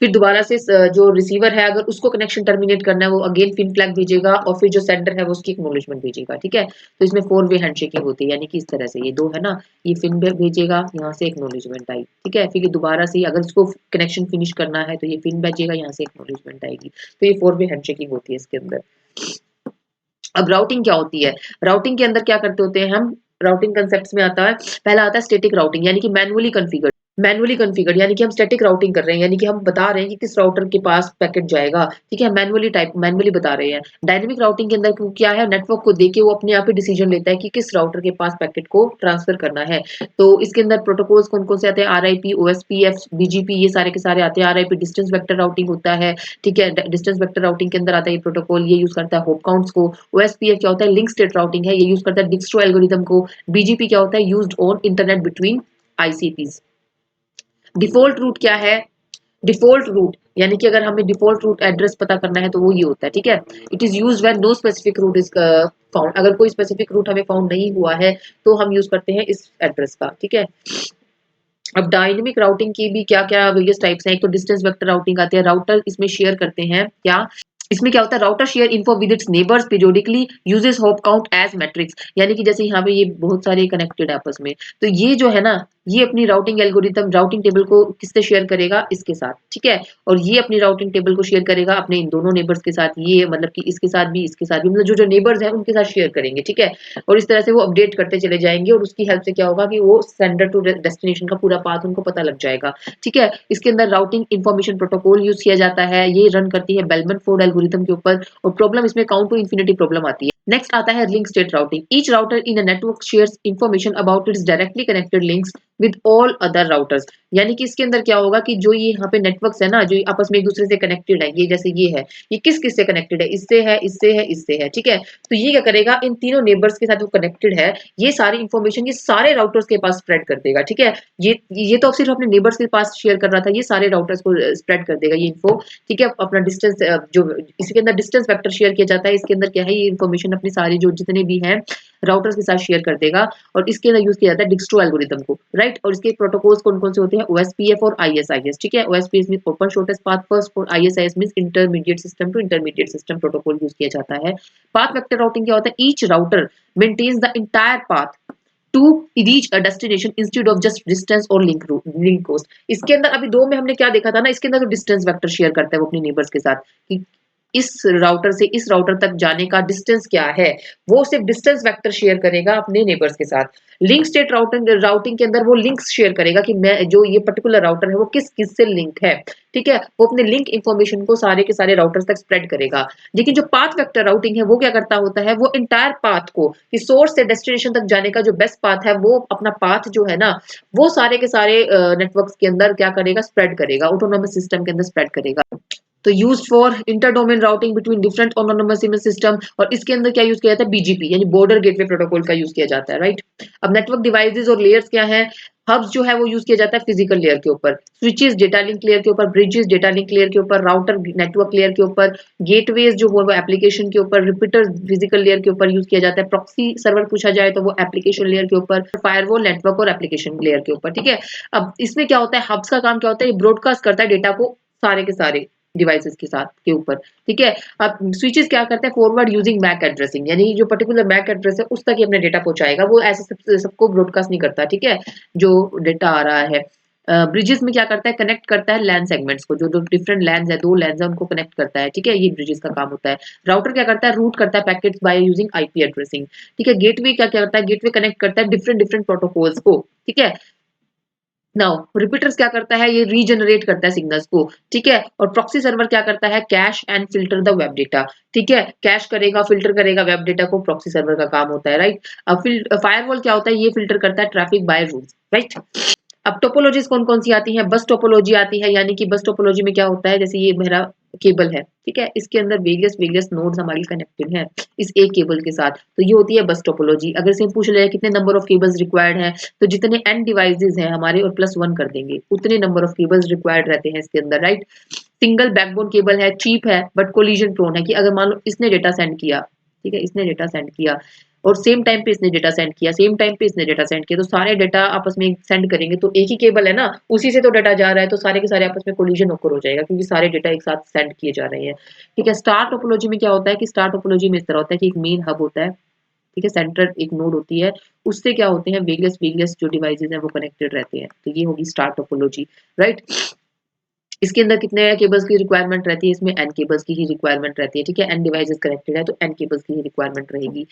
फिर दोबारा से जो रिसीवर है अगर उसको कनेक्शन टर्मिनेट करना है, वो अगेन फिन फ्लैग भेजेगा, और फिर जो सेंडर है वो उसकी एक्नॉलेजमेंट भेजेगा, ठीक है। तो इसमें 4 वे हैंडशेकिंग होती है, यानी कि इस तरह से, ये दो है ना, ये फिन भेजेगा, यहाँ से एक्नॉलेजमेंट आई, ठीक है, फिर ये दोबारा से अगर उसको कनेक्शन फिनिश करना है तो ये फिन भेजेगा, यहाँ से एक्नॉलेजमेंट आएगी। तो ये 4 वे हैंडशेकिंग होती है इसके अंदर। अब राउटिंग क्या होती है, राउटिंग के अंदर क्या करते होते हैं हम, राउटिंग कंसेप्ट में आता है, पहला आता है स्टैटिक राउटिंग, यानी कि मैनुअली कॉन्फ़िगर, मैनुअली कॉन्फ़िगर्ड यानी कि हम स्टैटिक राउटिंग कर रहे हैं, यानी कि हम बता रहे हैं कि किस राउटर के पास पैकेट जाएगा, ठीक है? मैनुअली बता रहे हैं। डायनामिक राउटिंग के अंदर क्या है, नेटवर्क को देके वो अपने आप ही डिसीजन लेता है कि किस राउटर के पास पैकेट को ट्रांसफर करना है। तो इसके अंदर प्रोटोकॉल्स कौन-कौन से आते हैं, आरआईपी, ओएसपीएफ, बीजीपी, ये सारे के सारे आते हैं। आरआईपी डिस्टेंस वेक्टर राउटिंग होता है, ठीक है? डिस्टेंस वेक्टर राउटिंग के अंदर आता है ये प्रोटोकॉल, ये यूज़ करता है हॉप काउंट्स को। ओएसपीएफ क्या होता है, लिंक स्टेट राउटिंग है, ये यूज़ करता है डिक्स्ट्रो एल्गोरिथम को। बीजीपी क्या होता है, used on internet between ICPs. Default route क्या है, डिफ़ॉल्ट रूट यानी कि अगर हमें डिफ़ॉल्ट रूट एड्रेस पता करना है तो वो ये होता है, ठीक है? It is used when no specific route is found. अगर कोई स्पेसिफिक रूट हमें फाउंड नहीं हुआ है तो हम यूज़ करते हैं इस एड्रेस का, ठीक है? अब डायनेमिक राउटिंग की भी क्या-क्या वेरियस टाइप्स हैं। एक तो डिस्टेंस वेक्टर राउटिंग आती है, राउटर इसमें शेयर करते हैं क्या, इसमें क्या होता है, router share info with its neighbours periodically, uses hop count as metrics, यानी कि जैसे यहाँ पे ये बहुत सारे कनेक्टेड है आपस में, तो ये जो है ना, ये अपनी राउटिंग एल्गोरिथम राउटिंग टेबल को किससे शेयर करेगा, इसके साथ, ठीक है? और ये अपनी राउटिंग टेबल को शेयर करेगा अपने इन दोनों नेबर्स के साथ, ये मतलब कि इसके साथ भी, इसके साथ भी, मतलब जो जो नेबर्स हैं उनके साथ शेयर करेंगे, ठीक है? और इस तरह से वो अपडेट करते चले जाएंगे और उसकी हेल्प से क्या होगा कि वो सेंडर टू डेस्टिनेशन का पूरा पाथ उनको पता लग जाएगा, ठीक है? इसके अंदर राउटिंग इंफॉर्मेशन प्रोटोकॉल यूज किया जाता है, ये रन करती है बेलमन फोर्ड एल्गोरिथम के ऊपर, और प्रॉब्लम इसमें काउंट टू इंफिनिटी प्रॉब्लम आती है। नेक्स्ट आता है link state routing. Each router in a network shares information about it's directly connected links with all other routers, यानी कि इसके अंदर क्या होगा कि जो ये यहाँ पे नेटवर्क्स है ना, जो आपस में एक दूसरे से कनेक्टेड है, ये जैसे ये है, ये किस किस से कनेक्टेड है, इससे है, इससे है, इससे है, ठीक है? तो ये क्या करेगा, इन तीनों नेबर्स के साथ वो कनेक्टेड है, ये सारी इंफॉर्मेशन ये सारे राउटर्स के पास स्प्रेड कर देगा, ठीक है? ये तो अब सिर्फ अपने नेबर्स के पास शेयर कर रहा था, ये सारे राउटर्स को स्प्रेड कर देगा ये इन्फो, ठीक है? अपना डिस्टेंस जो इसके अंदर डिस्टेंस वेक्टर शेयर किया जाता है, इसके अंदर क्या है, ये इन्फॉर्मेशन अपनी सारी जो जितने भी हैं राउटर्स के साथ शेयर कर देगा, और इसके अंदर यूज किया जाता है डिक्स्ट्रो एल्गोरिथम को, राइट? और इसके प्रोटोकॉल्स कौन-कौन से होते हैं, ओएसपीएफ और आईएसआईएस, ठीक है? OSPF means open shortest path first, और ISIS means intermediate system to intermediate system protocol use किया जाता है। पाथ वेक्टर राउटिंग क्या होता है, each router maintains the entire path to reach a destination instead of just distance और link cost. इसके अंदर अभी दो में हमने क्या देखा था ना, इसके अंदर जो डिस्टेंस वेक्टर शेयर करता है वो अपनी नेबर्स के साथ कि इस राउटर से इस राउटर तक जाने का डिस्टेंस क्या है, वो सिर्फ डिस्टेंस वेक्टर शेयर करेगा अपने नेबर्स के साथ। लिंक स्टेट राउटिंग राउटिंग के अंदर वो लिंक्स शेयर करेगा कि मैं जो ये पर्टिकुलर राउटर है वो किस किस से लिंक है, ठीक है? वो अपने लिंक इंफॉर्मेशन को सारे के सारे राउटर्स तक स्प्रेड करेगा। लेकिन जो पाथ वेक्टर राउटिंग है वो क्या करता होता है, वो एंटायर पाथ को कि सोर्स से डेस्टिनेशन तक जाने का जो बेस्ट पाथ है, वो अपना पाथ जो है ना, वो सारे के सारे नेटवर्क्स के अंदर क्या करेगा, स्प्रेड करेगा, ऑटोनोमस सिस्टम के अंदर स्प्रेड करेगा। तो used for inter domain routing between different autonomous system, और इसके अंदर क्या यूज किया जाता है, बीजीपी यानी बॉर्डर गेटवे प्रोटोकॉल का यूज किया जाता है, राइट? अब नेटवर्क डिवाइसेस और लेयर्स क्या है, हब्स जो है वो यूज किया जाता है फिजिकल लेयर के ऊपर, स्विचेस डेटा लिंक लेयर के ऊपर, ब्रिजेस डेटा लिंक लेयर के ऊपर, राउटर नेटवर्क लेयर के ऊपर, गेटवेज जो वो एप्लीकेशन के ऊपर, रिपीटर फिजिकल लेयर के ऊपर यूज किया जाता है, प्रॉक्सी सर्वर पूछा जाए तो वो एप्लीकेशन लेयर के ऊपर, फायरवॉल नेटवर्क और एप्लीकेशन लेयर के ऊपर, ठीक है? अब इसमें क्या होता है, हब्स का काम क्या होता है, ये ब्रॉडकास्ट करता है डेटा को सारे के सारे डिवाइसेस के साथ के ऊपर, ठीक है? अब स्विचेस क्या करते हैं, फॉरवर्ड यूजिंग मैक एड्रेसिंग, यानी जो पर्टिकुलर मैक एड्रेस है उस तक ही अपना डेटा पहुंचाएगा, वो ऐसे सबको ब्रॉडकास्ट नहीं करता, ठीक है? जो डेटा आ रहा है। ब्रिजेस में क्या करता है, कनेक्ट करता है लैन सेगमेंट्स को, जो डिफरेंट लैंस है, दो लैंस है उनको कनेक्ट करता है, ठीक है? ये ब्रिजेस का काम होता है। राउटर क्या करता है, रूट करता है packets by using IP addressing, ठीक है? गेटवे क्या क्या करता है, गेटवे कनेक्ट करता है डिफरेंट डिफरेंट प्रोटोकॉल्स को, ठीक है? नाउ रिपीटर्स क्या करता है, ये रीजनरेट करता है सिग्नल्स को, ठीक है? और प्रॉक्सी सर्वर क्या करता है, cash and filter the web data, ठीक है? कैश करेगा, फिल्टर करेगा वेब डेटा को, प्रॉक्सी सर्वर का काम होता है, राइट? अब फायरवॉल क्या होता है, ये फिल्टर करता है ट्रैफिक बाय रूट्स, राइट? अब टोपोलॉजीज कौन कौन सी आती हैं, बस टोपोलॉजी आती है, यानी कि बस टोपोलॉजी में क्या होता है, जैसे ये मेरा केबल है, ठीक है? इसके अंदर वेरियस वेरियस नोड्स हमारी कनेक्टेड हैं इस एक केबल के साथ, तो ये होती है बस टोपोलॉजी। अगर से पूछ ले कितने नंबर ऑफ केबल्स रिक्वायर्ड हैं, तो जितने एन डिवाइसेस हैं हमारे और प्लस वन कर देंगे, उतने नंबर ऑफ केबल्स रिक्वायर्ड रहते हैं इसके अंदर, राइट? सिंगल बैकबोन केबल है, चीप है, बट कोलिजन प्रोन है कि अगर मान लो इसने डेटा सेंड किया, ठीक है, इसने डेटा सेंड किया और सेम टाइम पे इसने डेटा सेंड किया, सेम टाइम पे इसने डेटा सेंड किया, तो सारे डेटा आपस में सेंड करेंगे, तो एक ही केबल है ना, उसी से तो डेटा जा रहा है, तो सारे के सारे आपस में कोलिजन ओकर हो जाएगा क्योंकि सारे डेटा एक साथ सेंड किए जा रहे हैं, ठीक है? स्टार टोपोलॉजी में क्या होता है कि स्टार टोपोलॉजी में इस तरह होता है कि एक मेन हब होता है, ठीक है? सेंटर एक नोड होती है, उससे क्या होते हैं वेरियस वेरियस जो डिवाइसेस हैं वो कनेक्टेड रहते हैं, तो ये होगी स्टार टोपोलॉजी, राइट? इसके अंदर कितने केबल्स की रिक्वायरमेंट रहती है, इसमें एन केबल्स की ही रिक्वायरमेंट रहती है, ठीक है? एन डिवाइसेस कनेक्टेड है तो एन केबल्स की ही रिक्वायरमेंट रहेगी,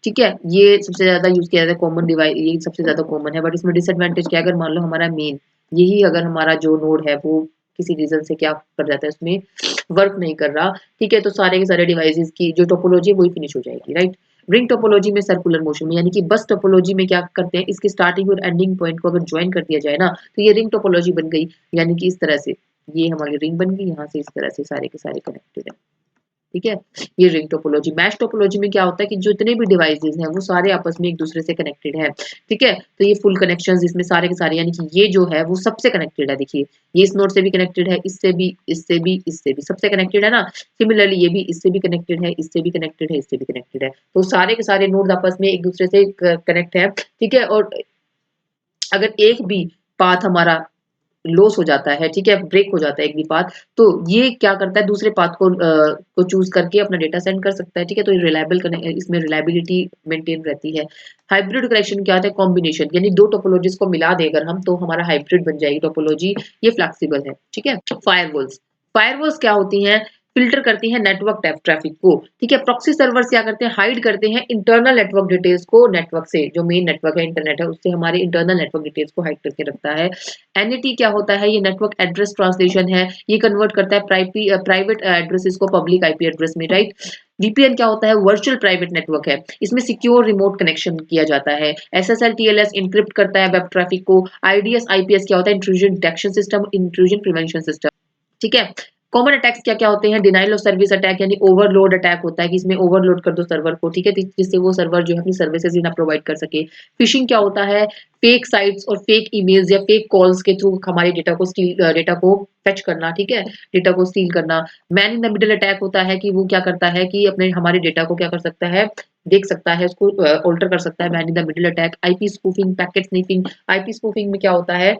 ठीक है? ये सबसे ज्यादा यूज किया जाता है, कॉमन डिवाइस ये सबसे ज्यादा कॉमन है, बट इसमें डिसएडवांटेज क्या है, अगर मान लो हमारा मेन यही अगर हमारा जो नोड है वो किसी रीजन से क्या कर जाता है, उसमें वर्क नहीं कर रहा, ठीक है, तो सारे के सारे डिवाइसेस की जो टोपोलॉजी है वही फिनिश हो जाएगी, राइट। रिंग टोपोलॉजी में सर्कुलर मोशन में, यानी कि बस टोपोलॉजी में क्या करते हैं, इसके स्टार्टिंग और एंडिंग पॉइंट को अगर ज्वाइन कर दिया जाए ना, तो ये रिंग टोपोलॉजी बन गई। यानी कि इस तरह से ये हमारी रिंग बन गई, यहाँ से इस तरह से सारे के सारे कनेक्टेड है, ठीक है। ये रिंग टोपोलॉजी। मैश टोपोलॉजी में क्या होता है कि जितने भी डिवाइसेस हैं वो सारे आपस में एक दूसरे से कनेक्टेड हैं, ठीक है। तो ये फुल कनेक्शंस इसमें सारे के सारे, यानी कि ये जो है वो सबसे कनेक्टेड है। देखिए ये इस नोड से भी कनेक्टेड है, इससे भी, इससे भी, इससे भी, सबसे कनेक्टेड है ना। सिमिलरली ये भी इससे भी कनेक्टेड है, इससे भी कनेक्टेड है, इससे भी कनेक्टेड है। तो सारे के सारे नोड आपस में एक दूसरे से कनेक्ट है, ठीक है। और अगर एक भी पाथ हमारा लॉस हो जाता है, ठीक है, ब्रेक हो जाता है एक भी पाथ, तो ये क्या करता है, दूसरे पाथ को चूज करके अपना डेटा सेंड कर सकता है, ठीक है। तो ये रिलायबल, इसमें रिलायबिलिटी मेंटेन रहती है। हाइब्रिड कनेक्शन क्या होता है, कॉम्बिनेशन, यानी दो टोपोलॉजीज को मिला दे अगर हम, तो हमारा हाइब्रिड बन जाएगी टोपोलॉजी, ये फ्लेक्सिबल है, ठीक है। फायरवॉल्स, फायरवॉल्स क्या होती हैं, फिल्टर करती हैं नेटवर्क ट्रैफिक को, ठीक है। प्रॉक्सी सर्वर्स क्या करते हैं, हाइड करते हैं इंटरनल नेटवर्क डिटेल्स को, नेटवर्क से, जो मेन नेटवर्क है, इंटरनेट है, उससे हमारे इंटरनल नेटवर्क डिटेल्स को हाइड करके रखता है। एनएटी क्या होता है, ये नेटवर्क एड्रेस ट्रांसलेशन है, ये कन्वर्ट करता है प्राइवेट एड्रेसेस को पब्लिक आईपी एड्रेस में, राइट। वीपीएन क्या होता है, वर्चुअल प्राइवेट नेटवर्क है, इसमें सिक्योर रिमोट कनेक्शन किया जाता है। एसएसएल टीएलएस इंक्रिप्ट करता है वेब ट्रैफिक को। आईडीएस आईपीएस क्या होता है, intrusion detection system, intrusion prevention system, ठीक है। कॉमन अटैक्स क्या क्या होते हैं, डिनाइल ऑफ सर्विस अटैक, यानी ओवरलोड अटैक होता है कि इसमें ओवरलोड कर दो सर्वर को, ठीक है, जिससे वो सर्वर जो है अपनी सर्विसेज ही ना प्रोवाइड कर सके। फिशिंग क्या होता है, फेक साइट्स और फेक ईमेल्स या फेक कॉल्स के थ्रू हमारे डेटा को फेच करना, ठीक है, डेटा को स्टील करना। Man in the middle attack होता है कि वो क्या करता है कि अपने हमारे डेटा को क्या कर सकता है, देख सकता है, उसको ऑल्टर कर सकता है, man in the middle attack. IP spoofing, packet sniffing, IP spoofing में क्या होता है,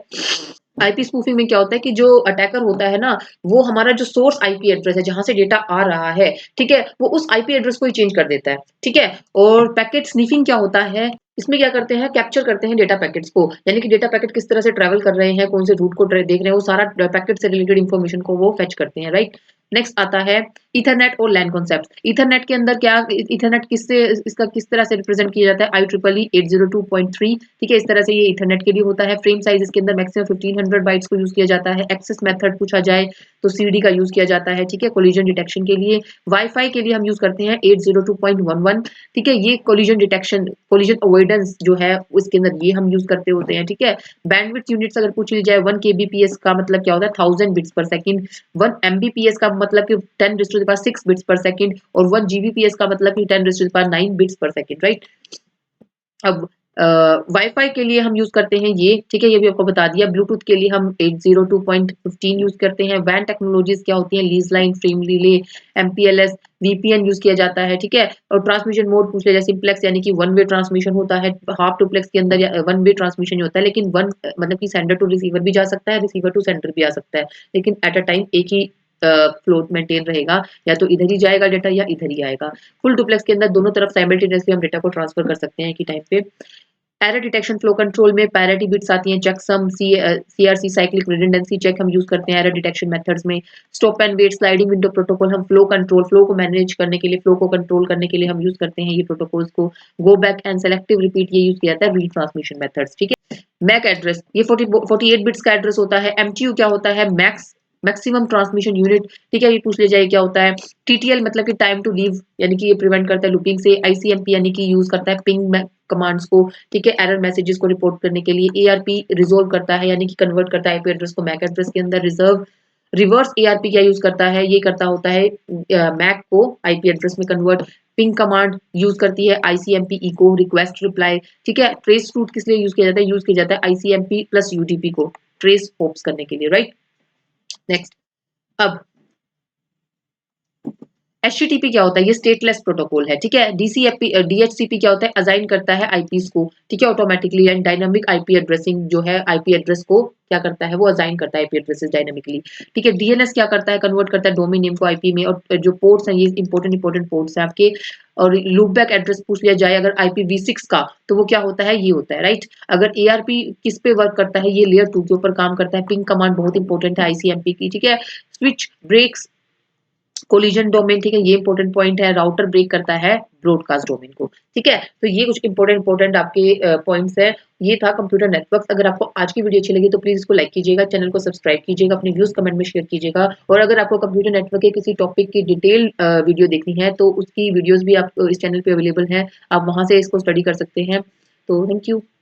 आईपी स्पूफिंग में क्या होता है कि जो अटैकर होता है ना, वो हमारा जो सोर्स आईपी एड्रेस है जहां से डेटा आ रहा है, ठीक है, वो उस आईपी एड्रेस को ही चेंज कर देता है, ठीक है। और पैकेट स्निफिंग क्या होता है, इसमें क्या करते हैं, कैप्चर करते हैं डेटा पैकेट्स को, यानी कि डेटा पैकेट किस तरह से ट्रैवल कर रहे हैं, कौन से रूट को देख रहे हैं, वो सारा पैकेट से रिलेटेड इन्फॉर्मेशन को वो फेच करते हैं, राइट। नेक्स्ट आता है इथरनेट और लैन कॉन्सेप्ट। इथरनेट के अंदर क्या, इथरनेट किससे, इसका किस तरह से रिप्रेजेंट किया जाता है, IEEE 802.3, ठीक है, इस तरह से ये इथरनेट के लिए होता है। फ्रेम साइज इसके अंदर मैक्सिमम 1500 बाइट्स को यूज किया जाता है। एक्सेस मेथड पूछा जाए तो सीडी का यूज किया जाता है, ठीक है, कोलिजन डिटेक्शन के लिए। वाईफाई के लिए हम यूज करते हैं 802.11, ठीक है, ये कोलिजन डिटेक्शन, कोलिजन अवॉइडेंस जो है उसके अंदर ये हम यूज करते होते हैं, ठीक है। बैंडविड्थ यूनिट्स अगर पूछ ली जाए, 1 kbps का मतलब क्या होता है, 1000 बिट्स पर सेकंड। 1 mbps का मतलब कि 10⁶ बिट्स पर सेकंड, और 1 gbps का मतलब कि 10⁹ बिट्स पर सेकंड, राइट। अब वाईफाई के लिए हम यूज करते हैं ये, ठीक है, ये भी आपको बता दिया। ब्लूटूथ के लिए हम 802.15 यूज करते हैं। वैन टेक्नोलॉजीज क्या होती हैं, lease line, frame relay, MPLS, VPN use किया जाता है, ठीक है। और ट्रांसमिशन मोड पूछ लिया जाए, सिंप्लेक्स यानी कि वन वे ट्रांसमिशन होता है। हाफ डुप्लेक्स के अंदर वन वे ट्रांसमिशन होता है, लेकिन वन मतलब कि सेंडर टू रिसीवर भी जा सकता है, रिसीवर टू सेंडर भी आ सकता है, लेकिन एट अ टाइम एक ही फ्लो मेंटेन रहेगा, या तो इधर ही जाएगा डेटा या इधर ही आएगा। फुल डुप्लेक्स के अंदर दोनों तरफ साइमल्टेनियसली हम डेटा को ट्रांसफर कर सकते हैं एक ही टाइम पे। एरर डिटेक्शन फ्लो कंट्रोल में पैरिटी बिट्स आती हैं, checksum, CRC, cyclic redundancy check हम यूज करते हैं एरर डिटेक्शन मेथड्स में। Stop and wait, sliding window protocol हम फ्लो कंट्रोल, फ्लो को मैनेज करने के लिए, फ्लो को कंट्रोल करने के लिए हम यूज करते हैं ये प्रोटोकॉल्स को। Go back and selective repeat ये यूज किया जाता है रीट्रांसमिशन मेथड्स, ठीक है। मैक एड्रेस, ये 48 बिट्स का एड्रेस होता है। एमटीयू क्या होता है, मैक्सिमम ट्रांसमिशन यूनिट, ठीक है, ये पूछ ले जाए क्या होता है। टीटीएल मतलब कि टाइम टू लीव, यानी कि ये प्रिवेंट करता है लूपिंग से। आईसीएमपी यानी कि यूज करता है पिंग कमांड्स को, ठीक है, एरर मैसेजेस को रिपोर्ट करने के लिए। एआरपी रिजोल्व करता है, यानी कि कन्वर्ट करता है आईपी एड्रेस को मैक एड्रेस के अंदर। रिवर्स एआरपी क्या यूज करता है, ये करता होता है मैक को आईपी एड्रेस में कन्वर्ट। पिंग कमांड यूज करती है आईसीएमपी इको, रिक्वेस्ट रिप्लाई, ठीक है। ट्रेस रूट किस लिए यूज किया जाता है, यूज किया जाता है आईसीएमपी प्लस यूडीपी को ट्रेस होप्स करने के लिए, राइट। नेक्स्ट, अब एचटीटीपी क्या होता है, ये स्टेटलेस प्रोटोकॉल है, ठीक है। डीसीएपी डीएचसीपी क्या होता है, असाइन करता है आईपीस को, ठीक है, automatically. And dynamic IP addressing जो है, आईपी एड्रेस को क्या करता है, वो असाइन करता है आईपी एड्रेसेस डायनामिकली, ठीक है। डीएनएस क्या करता है, कन्वर्ट करता है डोमेन नेम को आईपी में। और जो पोर्ट्स हैं, ये इंपॉर्टेंट पोर्ट्स हैं आपके। और लूपबैक एड्रेस पूछ लिया जाए अगर IPv6 का, तो वो क्या होता है, ये होता है, राइट। अगर एआरपी किस पे वर्क करता है, ये लेयर 2 के ऊपर काम करता है। पिंग कमांड बहुत इंपॉर्टेंट है आईसीएमपी की, ठीक है। स्विच ब्रेक्स कोलिजन डोमेन, ठीक है, ये इंपॉर्टेंट पॉइंट है। राउटर ब्रेक करता है ब्रॉडकास्ट डोमेन को, ठीक है। तो ये कुछ इंपॉर्टेंट आपके पॉइंट्स है। ये था कंप्यूटर नेटवर्क्स। अगर आपको आज की वीडियो अच्छी लगी तो प्लीज इसको लाइक कीजिएगा, चैनल को सब्सक्राइब कीजिएगा, अपने व्यूज कमेंट में शेयर कीजिएगा। और अगर आपको कंप्यूटर नेटवर्क के किसी टॉपिक की डिटेल वीडियो देखनी है तो उसकी वीडियोस भी आप इस चैनल पे अवेलेबल है, आप वहां से इसको स्टडी कर सकते हैं। तो थैंक यू।